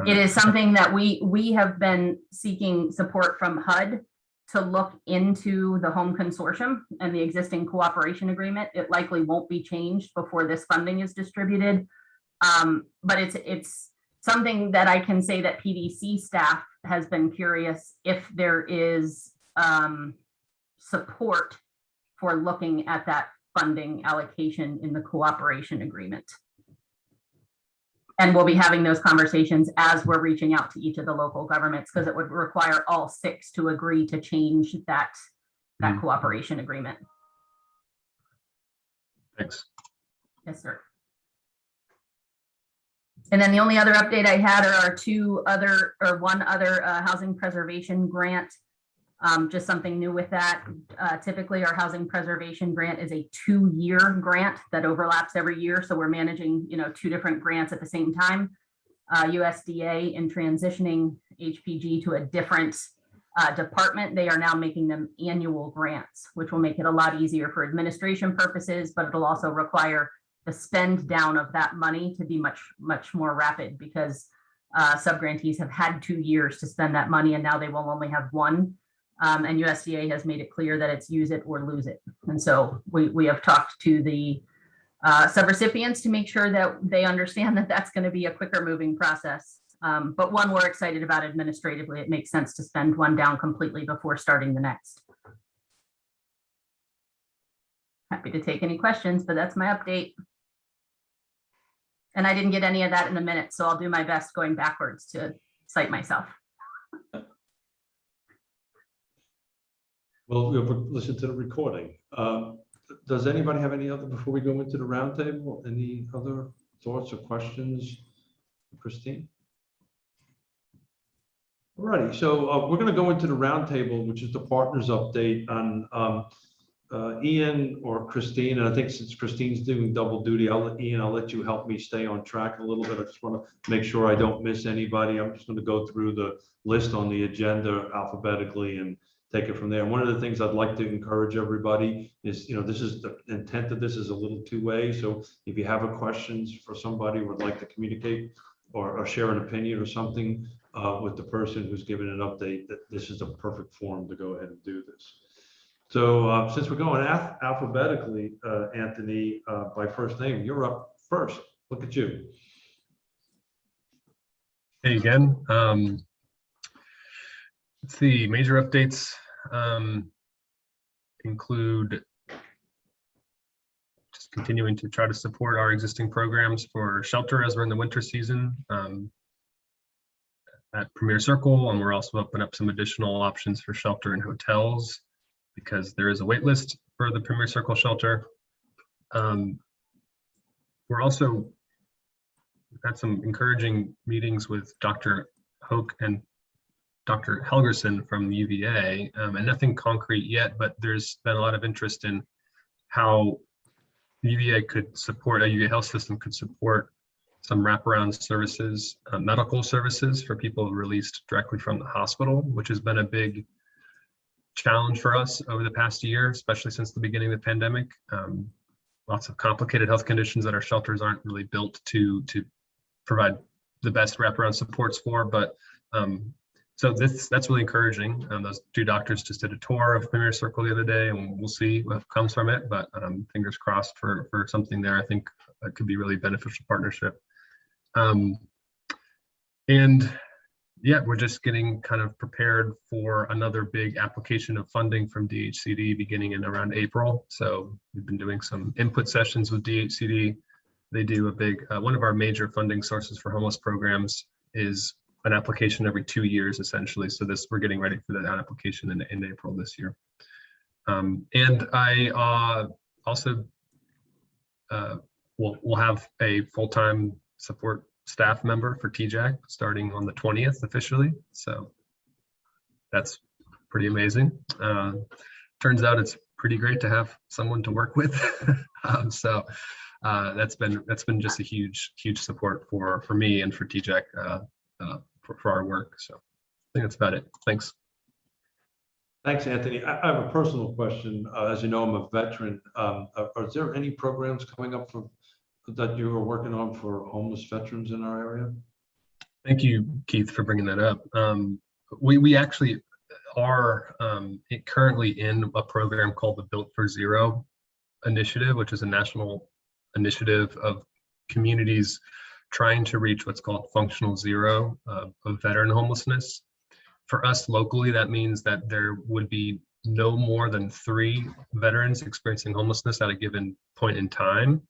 It is something that we have been seeking support from HUD to look into the home consortium and the existing cooperation agreement. It likely won't be changed before this funding is distributed. But it's something that I can say that PDC staff has been curious if there is support for looking at that funding allocation in the cooperation agreement. And we'll be having those conversations as we're reaching out to each of the local governments, because it would require all 6 to agree to change that cooperation agreement. Thanks. Yes, sir. And then the only other update I had are one other housing preservation grant. Just something new with that. Typically our housing preservation grant is a 2-year grant that overlaps every year. So we're managing, 2 different grants at the same time. USDA in transitioning HPG to a different department, they are now making them annual grants, which will make it a lot easier for administration purposes, but it'll also require the spend down of that money to be much, much more rapid, because subgrantees have had 2 years to spend that money and now they will only have 1. And USDA has made it clear that it's use it or lose it. And so we have talked to the subrecipients to make sure that they understand that that's going to be a quicker moving process. But one we're excited about administratively. It makes sense to spend one down completely before starting the next. Happy to take any questions, but that's my update. And I didn't get any of that in the minutes, so I'll do my best going backwards to cite myself. Well, we'll listen to the recording. Does anybody have any other, before we go into the roundtable, any other thoughts or questions, Christine? Alrighty, so we're going to go into the roundtable, which is the partners update on Ian or Christine. And I think since Christine's doing double duty, Ian, I'll let you help me stay on track a little bit. I just want to make sure I don't miss anybody. I'm just going to go through the list on the agenda alphabetically and take it from there. And one of the things I'd like to encourage everybody is, this is the intent of this is a little two-way. So if you have a questions for somebody or would like to communicate or share an opinion or something with the person who's giving an update, that this is a perfect forum to go ahead and do this. So since we're going alphabetically, Anthony, by first name, you're up first. Look at you. Hey again. Let's see, major updates include just continuing to try to support our existing programs for shelter as we're in the winter season at Premier Circle, and we're also opening up some additional options for shelter and hotels because there is a wait list for the Premier Circle shelter. We've had some encouraging meetings with Dr. Hoke and Dr. Helgerson from the UVA, and nothing concrete yet, but there's been a lot of interest in how the UVA could support, a UVA health system could support some wraparound services, medical services for people released directly from the hospital, which has been a big challenge for us over the past year, especially since the beginning of the pandemic. Lots of complicated health conditions that our shelters aren't really built to provide the best wraparound supports for, but so that's really encouraging. Those two doctors just did a tour of Premier Circle the other day, and we'll see what comes from it. But fingers crossed for something there. I think it could be really beneficial partnership. And yeah, we're just getting kind of prepared for another big application of funding from DHCD beginning in around April. So we've been doing some input sessions with DHCD. They do a big one of our major funding sources for homeless programs is an application every 2 years, essentially. So we're getting ready for that application in April this year. And I also will have a full-time support staff member for TJAC starting on the 20th officially. So that's pretty amazing. Turns out it's pretty great to have someone to work with. So that's been just a huge support for me and for TJAC for our work. So I think that's about it. Thanks. Thanks, Anthony. I have a personal question. As you know, I'm a veteran. Are there any programs coming up that you are working on for homeless veterans in our area? Thank you, Keith, for bringing that up. We actually are currently in a program called the Built for Zero initiative, which is a national initiative of communities trying to reach what's called functional zero of veteran homelessness. For us locally, that means that there would be no more than 3 veterans experiencing homelessness at a given point in time.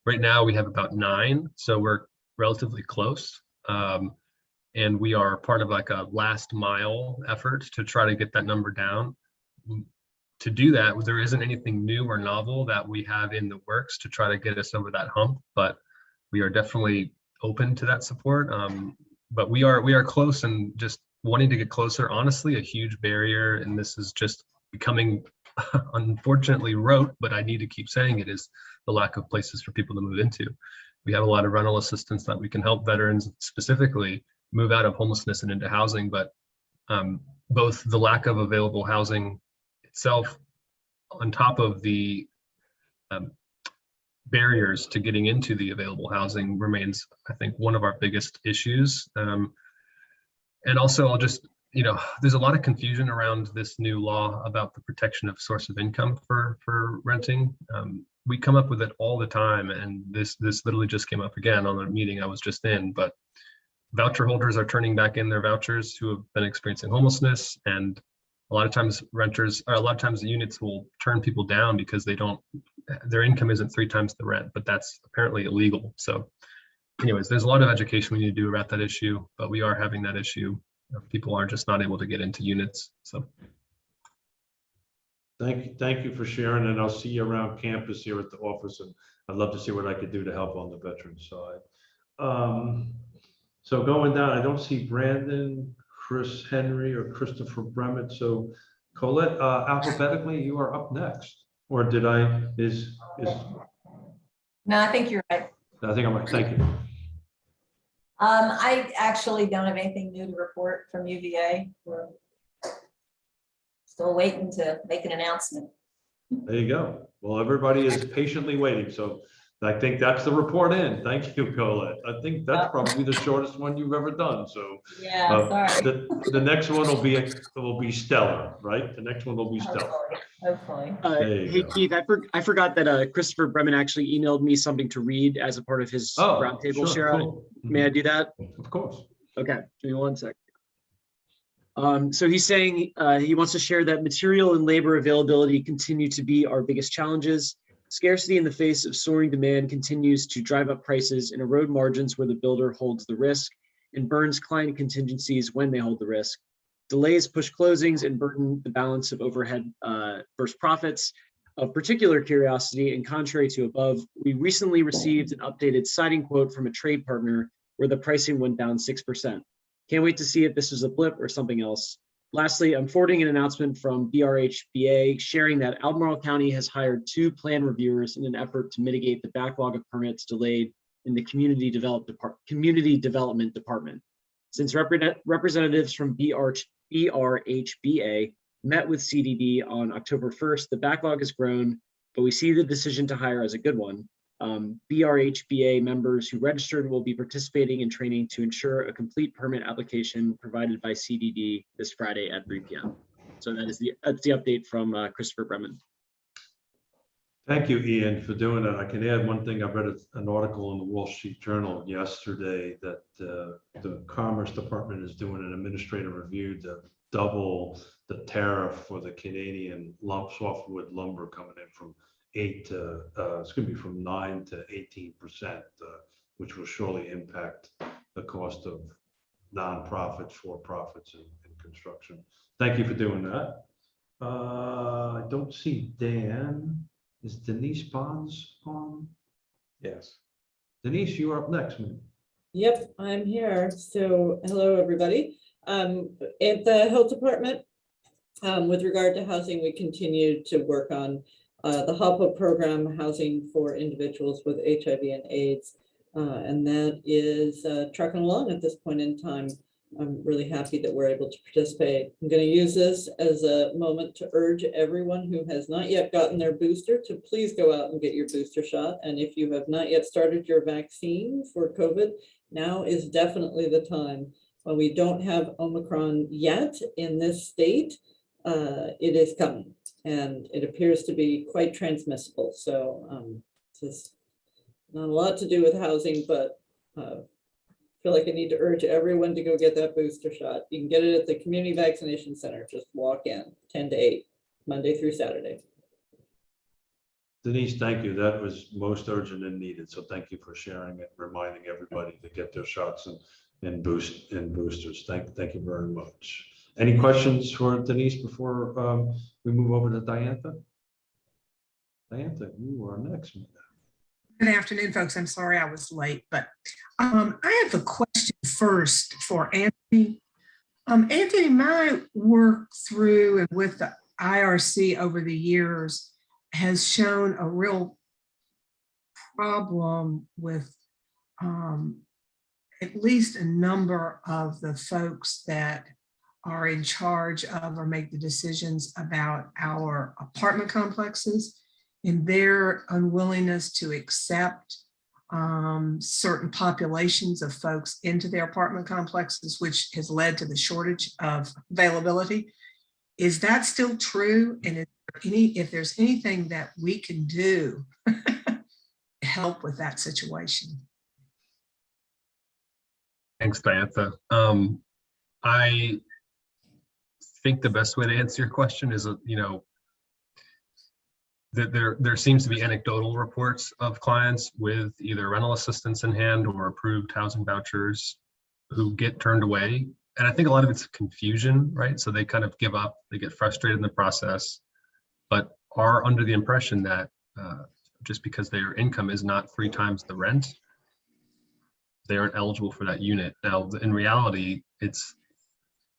Right now, we have about 9, so we're relatively close. And we are part of like a last mile effort to try to get that number down. To do that, there isn't anything new or novel that we have in the works to try to get us over that hump, but we are definitely open to that support. But we are close, and just wanting to get closer, honestly, a huge barrier, and this is just becoming unfortunately rote, but I need to keep saying it, is the lack of places for people to move into. We have a lot of rental assistance that we can help veterans specifically move out of homelessness and into housing, but both the lack of available housing itself on top of the barriers to getting into the available housing remains, I think, one of our biggest issues. And also, I'll just, there's a lot of confusion around this new law about the protection of source of income for renting. We come up with it all the time, and this literally just came up again on a meeting I was just in, but voucher holders are turning back in their vouchers who have been experiencing homelessness, and a lot of times the units will turn people down because their income isn't 3 times the rent, but that's apparently illegal. So anyways, there's a lot of education we need to do about that issue, but we are having that issue. People are just not able to get into units. So Thank you for sharing, and I'll see you around campus here at the office, and I'd love to see what I could do to help on the veteran side. So going down, I don't see Brandon, Chris Henry, or Christopher Bremet. So Colette, alphabetically, you are up next, or did I? No, I think you're right. I think I'm right. Thank you. I actually don't have anything new to report from UVA. We're still waiting to make an announcement. There you go. Well, everybody is patiently waiting. So I think that's the report in. Thank you, Colette. I think that's probably the shortest one you've ever done. So Yeah, sorry. the next one will be stellar, right? The next one will be stellar. Hopefully. There you Hey, go. Keith, I forgot that Christopher Bremen actually emailed me something to read as a part of his roundtable sure, share. cool. May I do that? Of course. Okay, give me 1 sec. So he's saying he wants to share that material and labor availability continue to be our biggest challenges. Scarcity in the face of soaring demand continues to drive up prices and erode margins where the builder holds the risk and burns client contingencies when they hold the risk. Delays push closings and burden the balance of overhead versus profits. Of particular curiosity and contrary to above, we recently received an updated siding quote from a trade partner where the pricing went down 6%. Can't wait to see if this is a blip or something else. Lastly, I'm forwarding an announcement from BRHBA sharing that Albemarle County has hired 2 plan reviewers in an effort to mitigate the backlog of permits delayed in the Community Development Department. Since representatives from BRHBA met with CDD on October 1st, the backlog has grown, but we see the decision to hire as a good one. BRHBA members who registered will be participating in training to ensure a complete permit application provided by CDD this Friday at 3 p.m. So that's the update from Christopher Bremen. Thank you, Ian, for doing that. I can add one thing. I read an article in the Wall Street Journal yesterday that the Commerce Department is doing an administrative review to double the tariff for the Canadian softwood lumber coming in from 8 to it's going to be from 9 to 18%, which will surely impact the cost of nonprofits, for-profits, and construction. Thank you for doing that. I don't see Dan. Is Denise Bonds on? Yes. Denise, you are up next, man. Yep, I'm here. So hello, everybody. At the health department, with regard to housing, we continue to work on the HOPA program, housing for individuals with HIV and AIDS. And that is trucking along at this point in time. I'm really happy that we're able to participate. I'm going to use this as a moment to urge everyone who has not yet gotten their booster to please go out and get your booster shot. And if you have not yet started your vaccine for COVID, now is definitely the time. While we don't have Omicron yet in this state, it is coming and it appears to be quite transmissible. So just not a lot to do with housing, but feel like I need to urge everyone to go get that booster shot. You can get it at the community vaccination center. Just walk in 10 to 8, Monday through Saturday. Denise, thank you. That was most urgent and needed. So thank you for sharing it, reminding everybody to get their shots and boosters. Thank you very much. Any questions for Denise before we move over to Diantha? Diantha, you are next. Good afternoon, folks. I'm sorry I was late, but I have a question first for Anthony. Anthony, my work through and with the IRC over the years has shown a real problem with at least a number of the folks that are in charge of or make the decisions about our apartment complexes and their unwillingness to accept certain populations of folks into their apartment complexes, which has led to the shortage of availability. Is that still true? And if there's anything that we can do to help with that situation? thanks, Diantha. I think the best way to answer your question is, there seems to be anecdotal reports of clients with either rental assistance in hand or approved housing vouchers who get turned away. And I think a lot of it's confusion, right? So they kind of give up, they get frustrated in the process, but are under the impression that just because their income is not 3 times the rent, they aren't eligible for that unit. Now, in reality, it's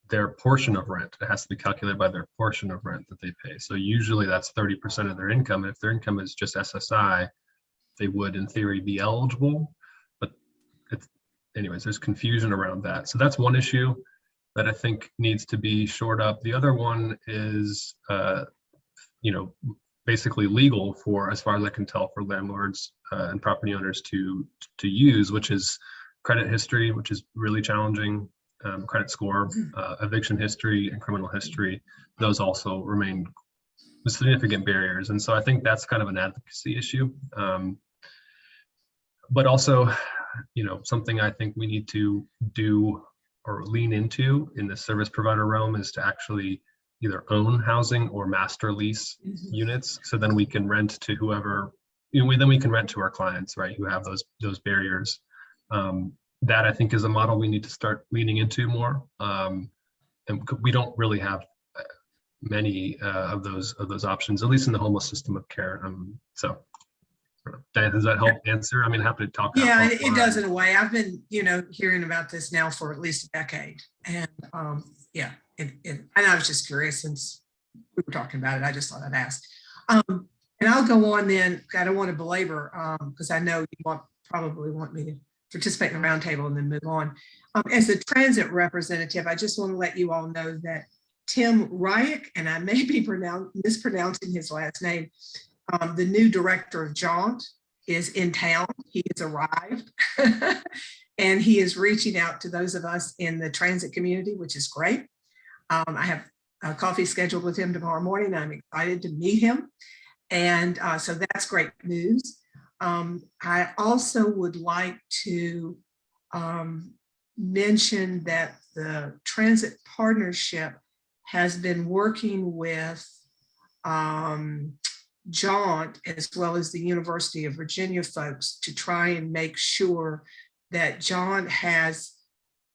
their portion of rent. It has to be calculated by their portion of rent that they pay. So usually that's 30% of their income. And if their income is just SSI, they would in theory be eligible. But it's, anyways, there's confusion around that. So that's one issue that I think needs to be shored up. The other one is, basically legal for, as far as I can tell, for landlords and property owners to use, which is credit history, which is really challenging. Credit score, eviction history, and criminal history, those also remain significant barriers. And so I think that's kind of an advocacy issue. But also, something I think we need to do or lean into in the service provider realm is to actually either own housing or master lease units. So then we can rent to whoever, then we can rent to our clients, right, who have those barriers. That I think is a model we need to start leaning into more. And we don't really have many of those options, at least in the homeless system of care. So Diane, does that help answer? I mean, happy to talk. Yeah, it does in a way. I've been, hearing about this now for at least a decade. And and I was just curious since we were talking about it. I just thought I'd ask. And I'll go on then. I don't want to belabor because I know you probably want me to participate in the roundtable and then move on. As a transit representative, I just want to let you all know that Tim Ryak, and I may be mispronouncing his last name, the new director of Jaunt, is in town. He has arrived and he is reaching out to those of us in the transit community, which is great. I have a coffee scheduled with him tomorrow morning. I'm excited to meet him. And so that's great news. I also would like to mention that the Transit Partnership has been working with Jaunt as well as the University of Virginia folks to try and make sure that Jaunt has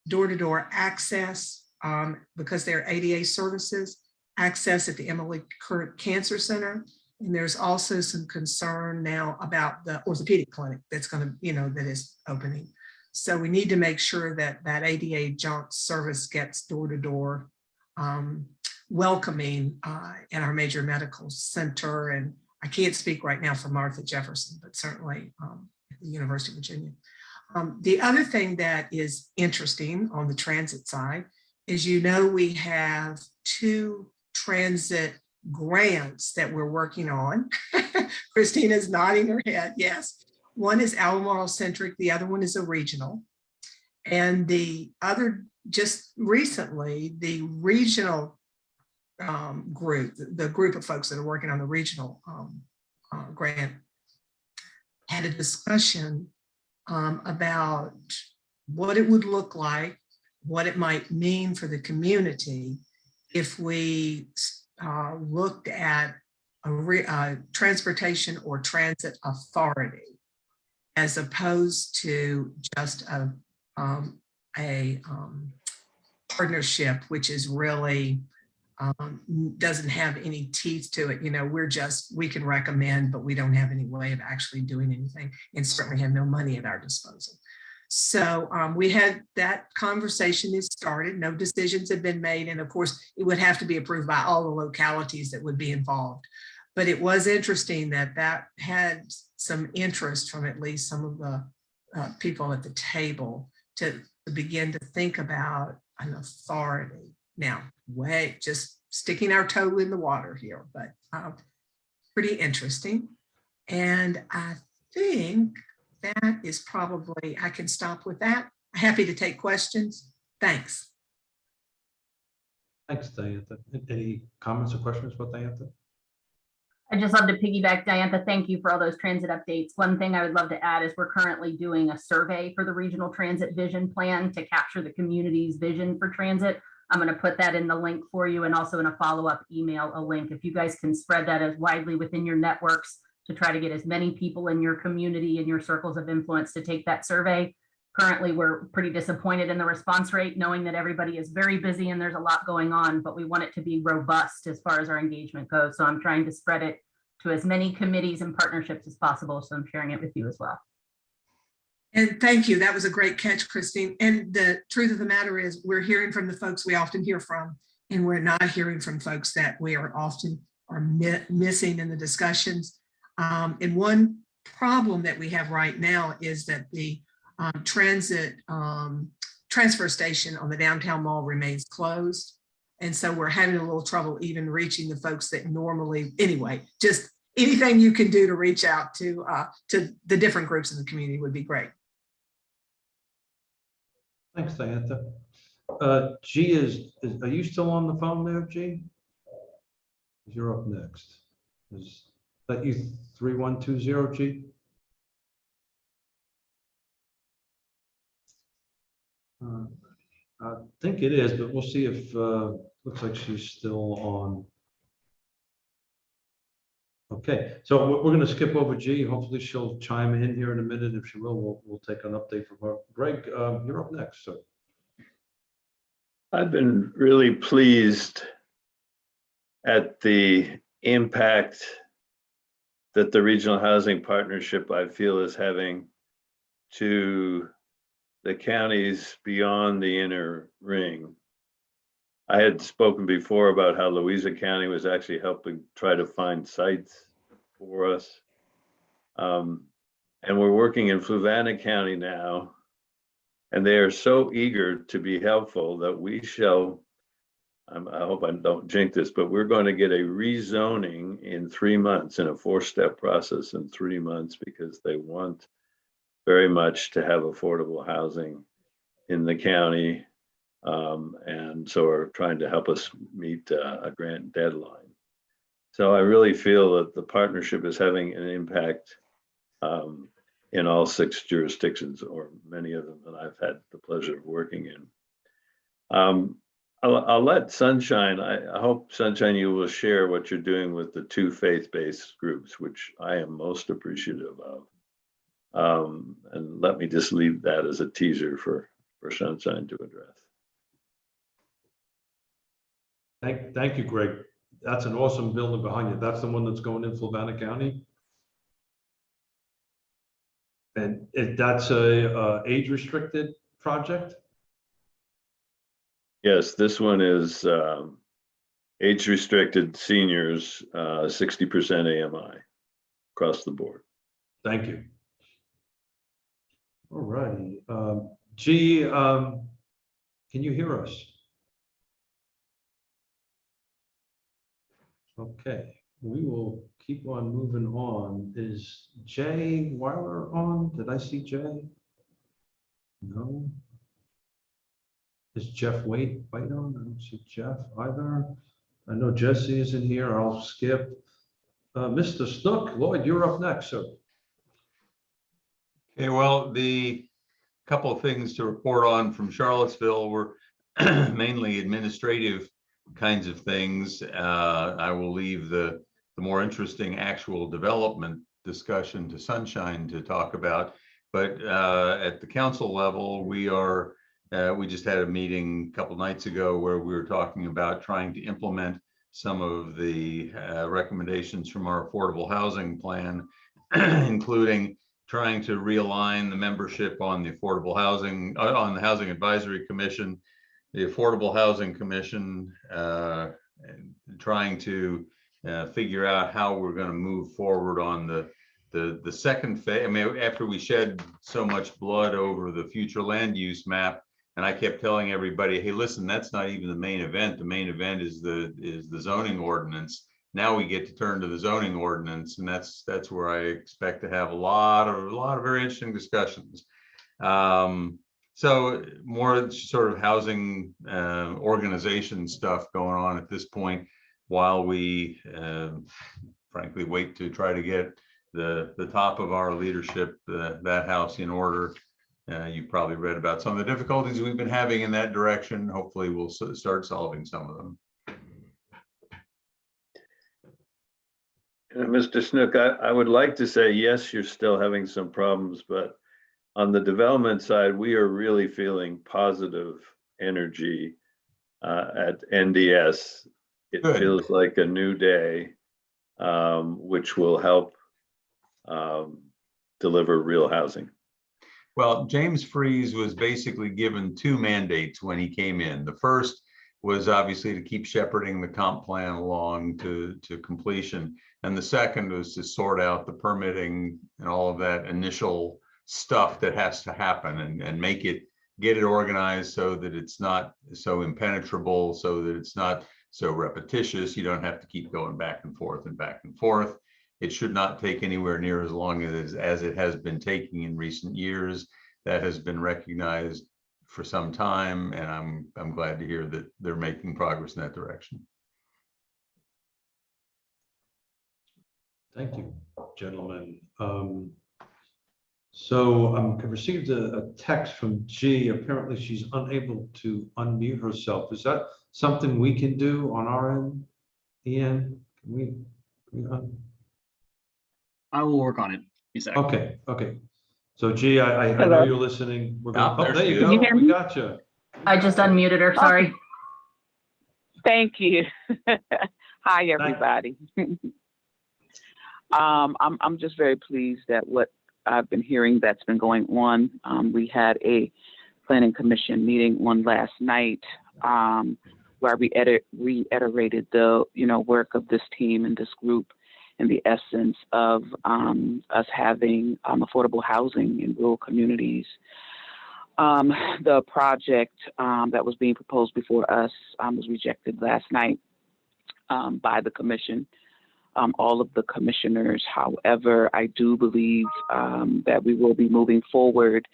door-to-door access because they're ADA services, access at the Emily Current Cancer Center. And there's also some concern now about the orthopedic clinic that's going to, that is opening. So we need to make sure that that ADA Jaunt service gets door-to-door welcoming in our major medical center. And I can't speak right now for Martha Jefferson, but certainly at the University of Virginia. The other thing that is interesting on the transit side is, we have 2 transit grants that we're working on. Christina's nodding her head. Yes. One is Albemarle centric. The other one is a regional. And the other, just recently, the regional group, the group of folks that are working on the regional grant had a discussion about what it would look like, what it might mean for the community if we looked at a transportation or transit authority, as opposed to just a partnership, which is really doesn't have any teeth to it. We can recommend, but we don't have any way of actually doing anything, and certainly have no money at our disposal. So we had that conversation is started. No decisions have been made. And of course, it would have to be approved by all the localities that would be involved. But it was interesting that had some interest from at least some of the people at the table to begin to think about an authority. Now, just sticking our toe in the water here, but pretty interesting. And I think that is probably, I can stop with that. Happy to take questions. Thanks. Thanks, Diantha. Any comments or questions about Diantha? I just love to piggyback, Diantha. Thank you for all those transit updates. One thing I would love to add is we're currently doing a survey for the regional transit vision plan to capture the community's vision for transit. I'm going to put that in the link for you and also in a follow-up email, a link. If you guys can spread that as widely within your networks to try to get as many people in your community and your circles of influence to take that survey. Currently, we're pretty disappointed in the response rate, knowing that everybody is very busy and there's a lot going on, but we want it to be robust as far as our engagement goes. So I'm trying to spread it to as many committees and partnerships as possible. So I'm sharing it with you as well. And thank you. That was a great catch, Christine. And the truth of the matter is we're hearing from the folks we often hear from, and we're not hearing from folks that we are often missing in the discussions. And one problem that we have right now is that the transfer station on the downtown mall remains closed. And so we're having a little trouble even reaching the folks that normally, anyway, just anything you can do to reach out to the different groups in the community would be great. Thanks, Diantha. G are you still on the phone there, G? You're up next. Is that you 3120, G? I think it is, but we'll see if, looks like she's still on. Okay, so we're going to skip over G. Hopefully she'll chime in here in a minute. If she will, we'll take an update from her. Greg, you're up next. So I've been really pleased at the impact that the Regional Housing Partnership, I feel, is having to the counties beyond the inner ring. I had spoken before about how Louisa County was actually helping try to find sites for us. And we're working in Fluvanna County now, and they are so eager to be helpful that we shall, I hope I don't jinx this, but we're going to get a rezoning in 3 months, in a 4-step process in 3 months, because they want very much to have affordable housing in the county. And so are trying to help us meet a grant deadline. So I really feel that the partnership is having an impact in all 6 jurisdictions, or many of them that I've had the pleasure of working in. I'll let Sunshine, I hope, Sunshine, you will share what you're doing with the 2 faith-based groups, which I am most appreciative of. And let me just leave that as a teaser for Sunshine to address. thank you, Greg. That's an awesome building behind you. That's the one that's going in Fluvanna County. And that's a age-restricted project? Yes, this one is age-restricted seniors, 60% AMI across the board. Thank you. All righty. G, can you hear us? Okay, we will keep on moving on. Is Jay Weiler on? Did I see Jay? No. Is Jeff White on? I don't see Jeff either. I know Jesse is in here. I'll skip. Mr. Snook, Lloyd, you're up next, sir. Okay, well, the couple of things to report on from Charlottesville were mainly administrative kinds of things. I will leave the more interesting actual development discussion to Sunshine to talk about. But at the council level, we just had a meeting a couple nights ago where we were talking about trying to implement some of the recommendations from our affordable housing plan, including trying to realign the membership on the affordable housing, on the Housing Advisory Commission, the Affordable Housing Commission, and trying to figure out how we're going to move forward on the second phase. I mean, after we shed so much blood over the future land use map, and I kept telling everybody, hey, listen, that's not even the main event. The main event is the zoning ordinance. Now we get to turn to the zoning ordinance, and that's where I expect to have a lot of very interesting discussions. So more sort of housing organization stuff going on at this point, while we frankly wait to try to get the top of our leadership, that house in order You probably read about some of the difficulties we've been having in that direction. Hopefully we'll start solving some of them. Mr. Snook, I would like to say, yes, you're still having some problems, but on the development side, we are really feeling positive energy at NDS. It Good. feels like a new day, which will help deliver real housing. Well, James Freeze was basically given two mandates when he came in. The first was obviously to keep shepherding the comp plan along to completion. And the second was to sort out the permitting and all of that initial stuff that has to happen and get it organized so that it's not so impenetrable, so that it's not so repetitious. You don't have to keep going back and forth and back and forth. It should not take anywhere near as long as it has been taking in recent years. That has been recognized for some time, and I'm glad to hear that they're making progress in that direction. Thank you, gentlemen. So I've received a text from G. Apparently she's unable to unmute herself. Is that something we can do on our end? Ian, can we I will work on it. Exactly. Okay. So G, I know you're listening. We're going, There there she you is. go. Can you hear We me? got you. I just unmuted her, sorry. Thank you. Hi, everybody. I'm just very pleased at what I've been hearing that's been going on. We had a planning commission meeting on last night where we reiterated the work of this team and this group and the essence of us having affordable housing in rural communities. The project that was being proposed before us was rejected last night by the commission. All of the commissioners. However, I do believe that we will be moving forward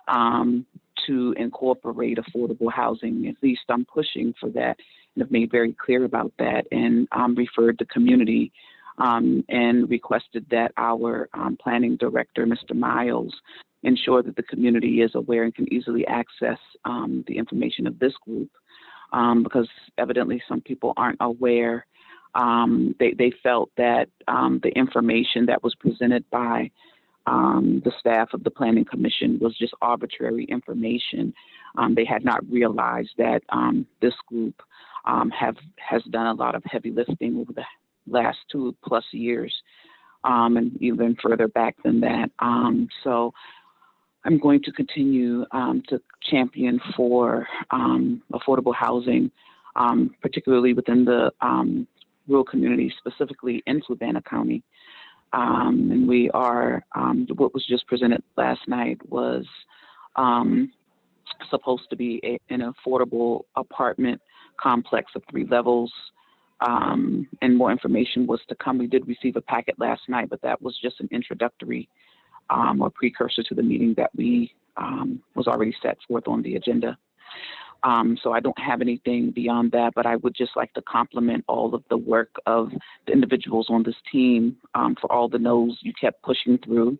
to incorporate affordable housing. At least I'm pushing for that and have made very clear about that, and referred the community and requested that our planning director, Mr. Miles, ensure that the community is aware and can easily access the information of this group, because evidently some people aren't aware. They felt that the information that was presented by the staff of the Planning Commission was just arbitrary information. They had not realized that this group has done a lot of heavy lifting over the last 2+ years, and even further back than that. So I'm going to continue to champion for affordable housing, particularly within the rural communities, specifically in Fluvanna County. And we are, what was just presented last night was supposed to be an affordable apartment complex of 3 levels. And more information was to come. We did receive a packet last night, but that was just an introductory or precursor to the meeting that we was already set forth on the agenda. So I don't have anything beyond that, but I would just like to compliment all of the work of the individuals on this team for all the no's you kept pushing through.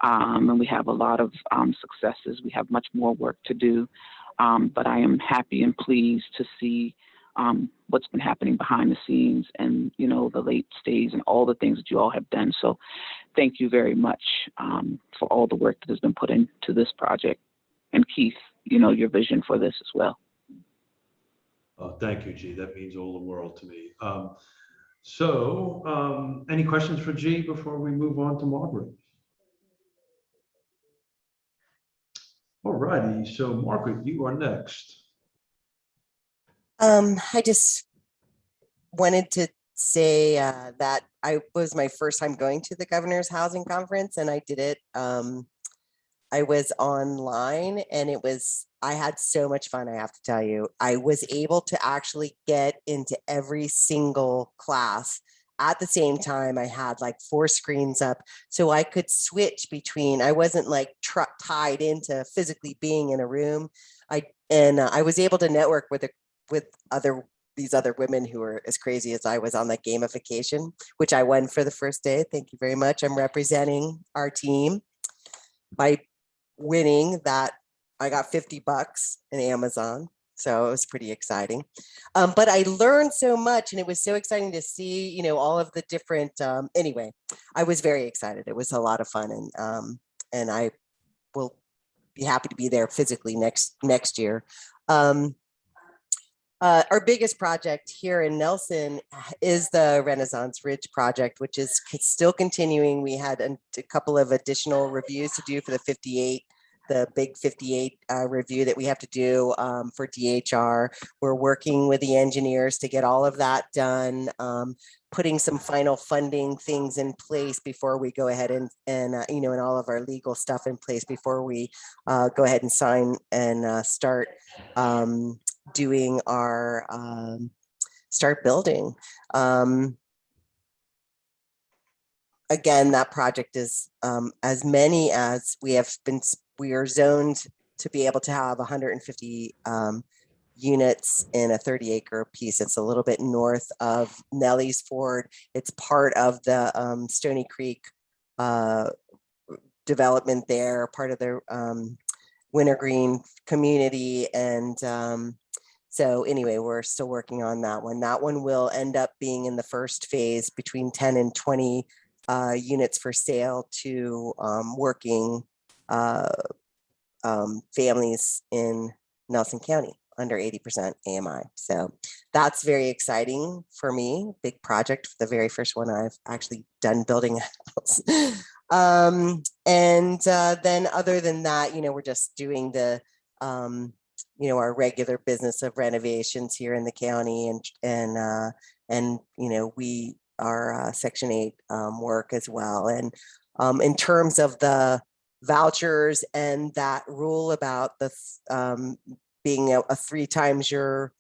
And we have a lot of successes. We have much more work to do, but I am happy and pleased to see what's been happening behind the scenes and, the late stays and all the things that you all have done. So thank you very much for all the work that has been put into this project. And Keith, your vision for this as well. Thank you, G. That means all the world to me. So any questions for G before we move on to Margaret? All righty. So Margaret, you are next. I just wanted to say that I was my first time going to the Governor's Housing Conference, and I did it. I was online, and I had so much fun, I have to tell you. I was able to actually get into every single class at the same time. I had like 4 screens up, so I could switch between. I wasn't like tied into physically being in a room. I was able to network with these other women who were as crazy as I was on the gamification, which I won for the first day. Thank you very much. I'm representing our team. My winning that. I got $50 in Amazon. So it was pretty exciting. But I learned so much, and it was so exciting to see, you know, all of the different, anyway, I was very excited. It was a lot of fun, and I will be happy to be there physically next year. Our biggest project here in Nelson is the Renaissance Ridge project, which is still continuing. We had a couple of additional reviews to do for the big 58 review that we have to do for DHR. We're working with the engineers to get all of that done, putting some final funding things in place before we go ahead and you know, and all of our legal stuff in place before we go ahead and sign and start doing our start building. Again, that project is as many as we are zoned to be able to have 150 units in a 30-acre piece. It's a little bit north of Nelly's Ford. It's part of the Stony Creek development there, part of the Wintergreen community. And so anyway, we're still working on that one. That one will end up being in the first phase between 10 and 20 units for sale to working families in Nelson County under 80% AMI. So that's very exciting for me. Big project, the very first one I've actually done building a house. Then other than that, you know, we're just doing the, you know, our regular business of renovations here in the county, and you know, we are Section 8 work as well. And in terms of the vouchers and that rule about the being a 3 times your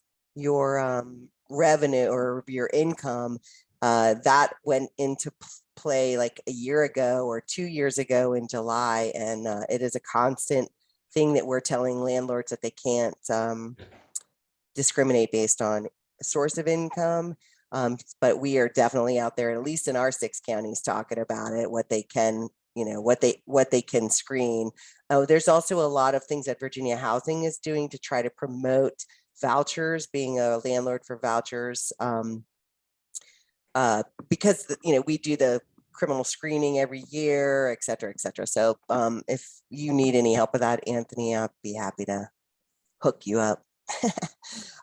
revenue or your income, that went into play like a year ago or 2 years ago in July, and it is a constant thing that we're telling landlords that they can't discriminate based on source of income. But we are definitely out there, at least in our 6 counties, talking about it, what they can, you know, what they can screen. Oh, there's also a lot of things that Virginia Housing is doing to try to promote vouchers, being a landlord for vouchers, because, you know, we do the criminal screening every year, et cetera, et cetera. So if you need any help with that, Anthony, I'll be happy to hook you up.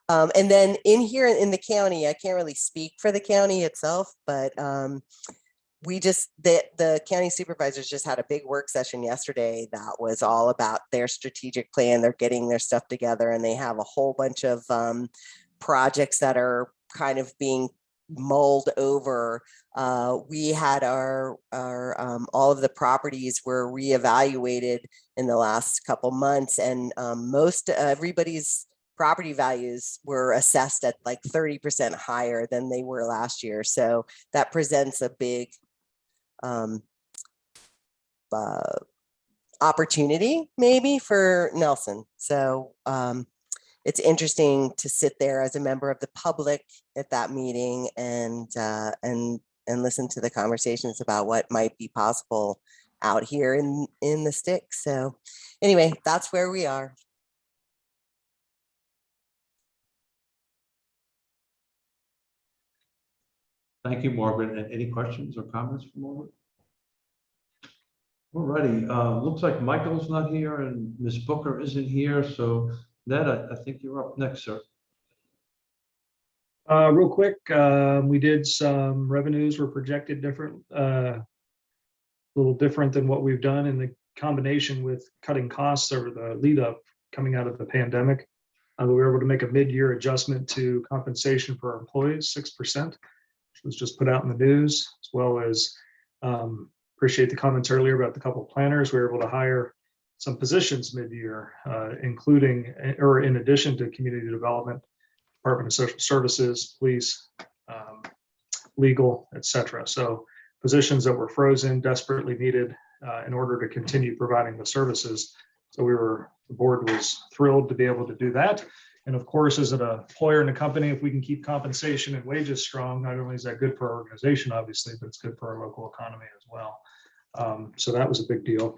And then in here in the county, I can't really speak for the county itself, but we just, the county supervisors just had a big work session yesterday that was all about their strategic plan. They're getting their stuff together, and they have a whole bunch of projects that are kind of being mulled over. We had our all of the properties were reevaluated in the last couple months, and most everybody's property values were assessed at like 30% higher than they were last year. So that presents a big opportunity maybe for Nelson. So it's interesting to sit there as a member of the public at that meeting and listen to the conversations about what might be possible out here in the sticks. So anyway, that's where we are. Thank you, Margaret. And any questions or comments from Margaret? All righty. Looks like Michael's not here and Ms. Booker isn't here. So Ned, I think you're up next, sir. Real quick, we did some revenues were projected different, a little different than what we've done in the combination with cutting costs over the lead up coming out of the pandemic. We were able to make a mid-year adjustment to compensation for our employees, 6%, which was just put out in the news, as well as appreciate the comments earlier about the couple of planners. We were able to hire some positions mid-year, including or in addition to community development, Department of Social Services, police, legal, etc. So positions that were frozen, desperately needed in order to continue providing the services. So the board was thrilled to be able to do that. And of course, as an employer and a company, if we can keep compensation and wages strong, not only is that good for our organization, obviously, but it's good for our local economy as well. So that was a big deal.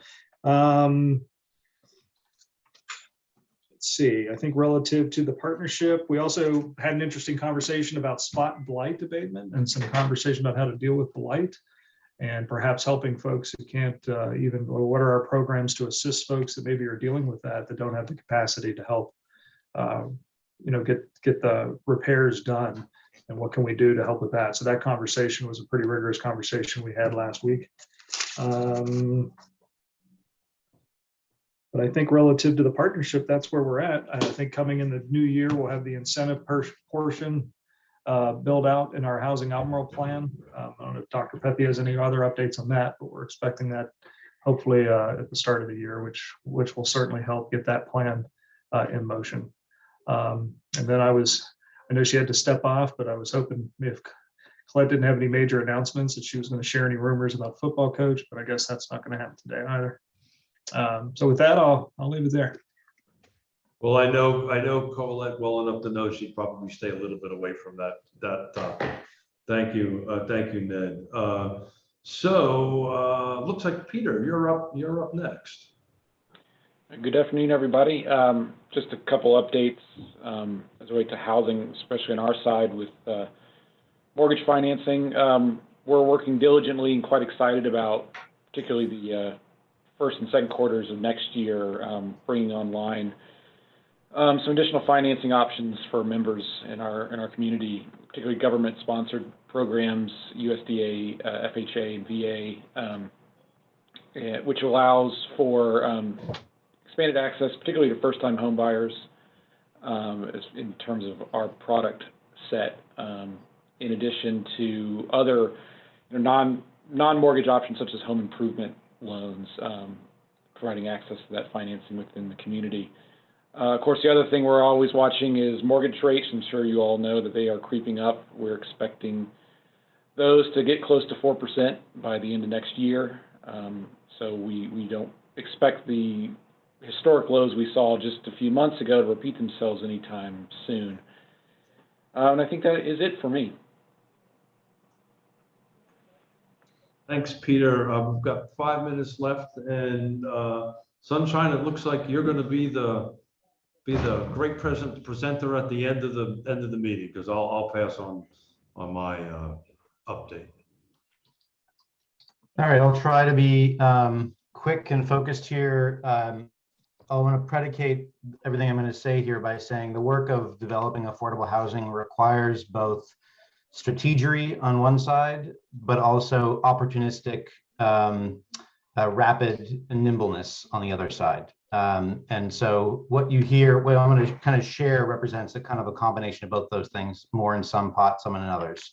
let's see, I think relative to the partnership, we also had an interesting conversation about spot blight abatement and some conversation about how to deal with blight and perhaps helping folks who can't even, or what are our programs to assist folks that maybe are dealing with that don't have the capacity to help, get the repairs done, and what can we do to help with that? So that conversation was a pretty rigorous conversation we had last week. But I think relative to the partnership, that's where we're at. I think coming in the new year, we'll have the incentive portion build out in our housing Albemarle plan. I don't know if Dr. Pepe has any other updates on that, but we're expecting that hopefully at the start of the year, which will certainly help get that plan in motion. And then I know she had to step off, but I was hoping if Colette didn't have any major announcements that she was going to share any rumors about football coach, but I guess that's not going to happen today either. So with that, I'll leave it there. Well, I know Colette well enough to know she'd probably stay a little bit away from that topic. Thank you, Ned. So looks like Peter, you're up next. Good afternoon, everybody. Just a couple updates as it relates to housing, especially on our side with mortgage financing. We're working diligently and quite excited about particularly the first and second quarters of next year, bringing online some additional financing options for members in our community, particularly government-sponsored programs, USDA, FHA, and VA, which allows for expanded access, particularly to first-time home buyers, in terms of our product set, in addition to other non-mortgage options such as home improvement loans, providing access to that financing within the community. Of course, the other thing we're always watching is mortgage rates. I'm sure you all know that they are creeping up. We're expecting those to get close to 4% by the end of next year. So we don't expect the historic lows we saw just a few months ago to repeat themselves anytime soon. And I think that is it for me. Thanks, Peter. We've got 5 minutes left, and Sunshine, it looks like you're going to be the great presenter at the end of the meeting, because I'll pass on my update. All right, I'll try to be quick and focused here. I want to predicate everything I'm going to say here by saying the work of developing affordable housing requires both strategery on one side, but also opportunistic, rapid nimbleness on the other side. And so what you hear, what I'm going to kind of share represents a kind of a combination of both those things, more in some pot, some in others.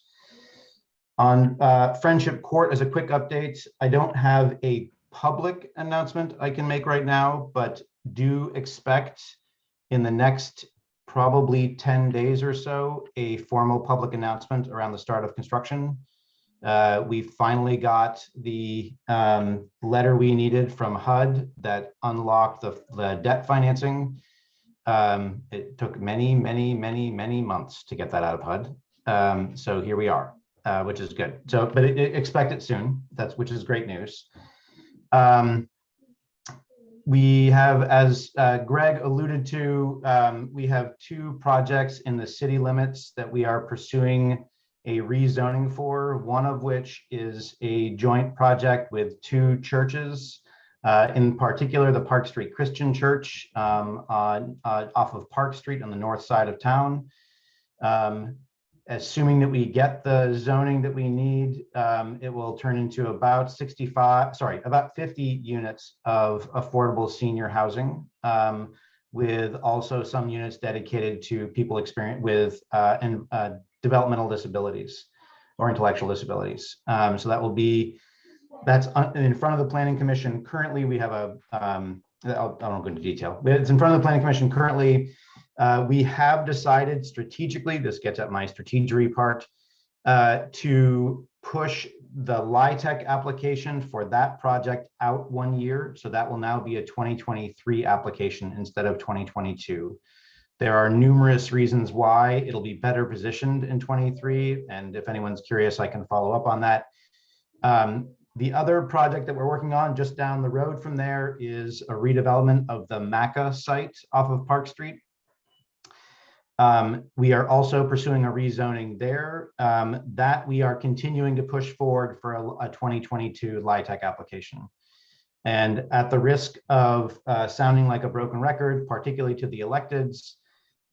On Friendship Court, as a quick update, I don't have a public announcement I can make right now, but do expect in the next probably 10 days or so, a formal public announcement around the start of construction. We finally got the letter we needed from HUD that unlocked the debt financing. It took many months to get that out of HUD. So here we are, which is good. So, but expect it soon, which is great news. We have, as Greg alluded to, we have 2 projects in the city limits that we are pursuing a rezoning for, one of which is a joint project with 2 churches, in particular the Park Street Christian Church off of Park Street on the north side of town. Assuming that we get the zoning that we need, it will turn into about 50 units of affordable senior housing, with also some units dedicated to people with developmental disabilities or intellectual disabilities. So that will be, that's in front of the Planning Commission. Currently, we have I won't go into detail, but it's in front of the Planning Commission currently. We have decided strategically, this gets at my strategery part, to push the LIHTC application for that project out 1 year. So that will now be a 2023 application instead of 2022. There are numerous reasons why it'll be better positioned in 23. And if anyone's curious, I can follow up on that. The other project that we're working on just down the road from there is a redevelopment of the Maca site off of Park Street. We are also pursuing a rezoning there that we are continuing to push forward for a 2022 LIHTC application. And at the risk of sounding like a broken record, particularly to the electeds,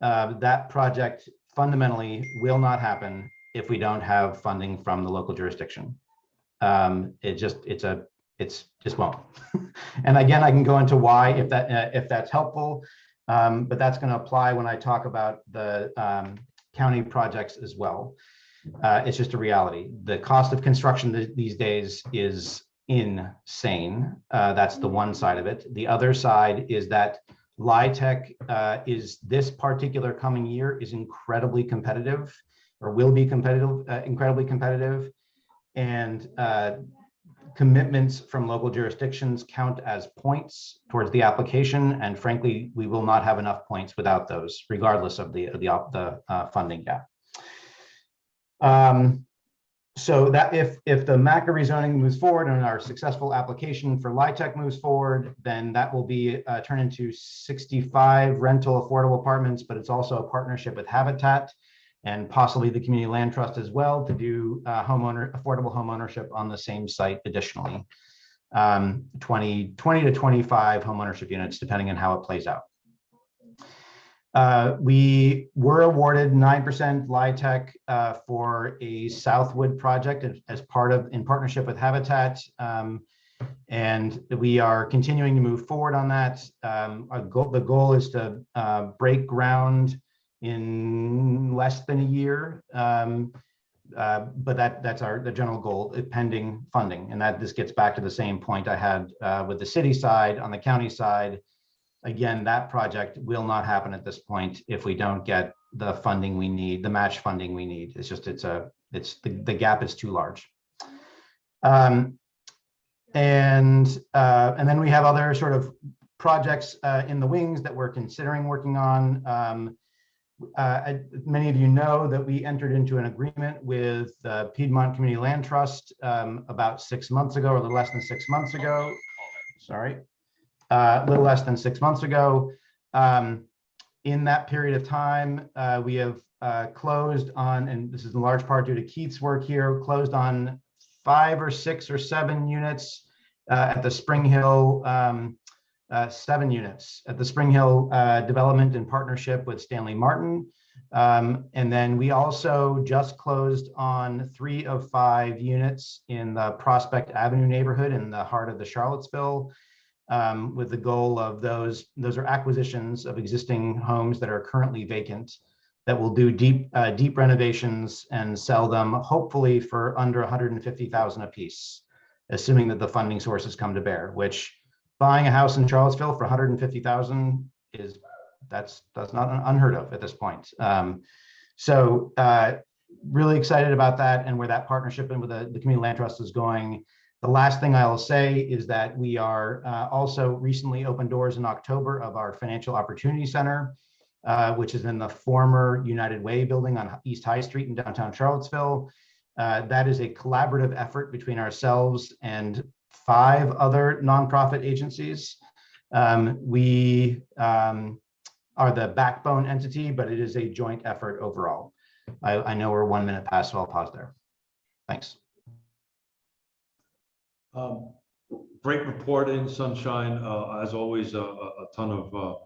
that project fundamentally will not happen if we don't have funding from the local jurisdiction. It just won't. And again, I can go into why if that's helpful. But that's going to apply when I talk about the county projects as well. It's just a reality. The cost of construction these days is insane. That's the one side of it. The other side is that LIHTC is this particular coming year is incredibly competitive, or will be competitive, incredibly competitive, and commitments from local jurisdictions count as points towards the application, and frankly, we will not have enough points without those, regardless of the funding gap. So that if the MACA rezoning moves forward and our successful application for LIHTC moves forward, then that will be turned into 65 rental affordable apartments, but it's also a partnership with Habitat and possibly the Community Land Trust as well to do affordable home ownership on the same site additionally. 20 to 25 home ownership units, depending on how it plays out. We were awarded 9% LIHTC for a Southwood project in partnership with Habitat. And we are continuing to move forward on that. The goal is to break ground in less than a year, but that's the general goal, pending funding. And that this gets back to the same point I had with the city side. On the county side, again, that project will not happen at this point if we don't get the funding we need, the match funding we need. It's just the gap is too large. And then we have other sort of projects in the wings that we're considering working on. Many of you know that we entered into an agreement with the Piedmont Community Land Trust about 6 months ago, or a little less than 6 months ago. Sorry, a little less than 6 months ago. In that period of time, we have closed on, and this is in large part due to Keith's work here, closed on 5 or 6 or 7 units at the Spring Hill 7 units at the Spring Hill development in partnership with Stanley Martin. And then we also just closed on 3 of 5 units in the Prospect Avenue neighborhood in the heart of the Charlottesville, with the goal of those are acquisitions of existing homes that are currently vacant that will do deep renovations and sell them hopefully for under $150,000 a piece, assuming that the funding sources come to bear, which buying a house in Charlottesville for $150,000 that's not unheard of at this point. So really excited about that and where that partnership and with the Community Land Trust is going. The last thing I'll say is that we are also recently opened doors in October of our Financial Opportunity Center, which is in the former United Way building on East High Street in downtown Charlottesville. That is a collaborative effort between ourselves and 5 other nonprofit agencies. We are the backbone entity, but it is a joint effort overall. I know we're 1 minute past, so I'll pause there. Thanks. Great reporting, Sunshine. As always, a ton of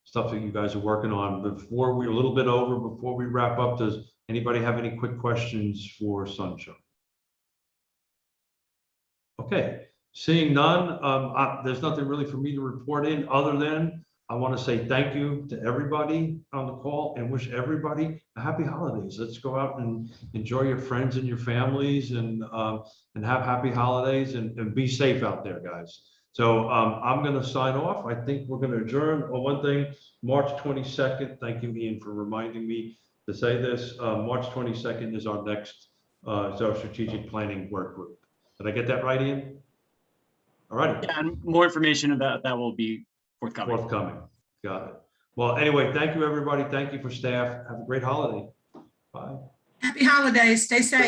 stuff that you guys are working on. Before we're a little bit over, before we wrap up, does anybody have any quick questions for Sunshine? Okay. Seeing none, there's nothing really for me to report in other than I want to say thank you to everybody on the call and wish everybody a happy holidays. Let's go out and enjoy your friends and your families and have happy holidays and be safe out there, guys. So I'm going to sign off. I think we're going to adjourn. Oh, one thing, March 22nd. Thank you, Ian, for reminding me to say this. March 22nd is our next strategic planning work group. Did I get that right, Ian? All right. Yeah, and more information about that will be forthcoming. Got it. Well, anyway, thank you, everybody. Thank you for staff. Have a great holiday. Bye. Happy holidays. Stay safe.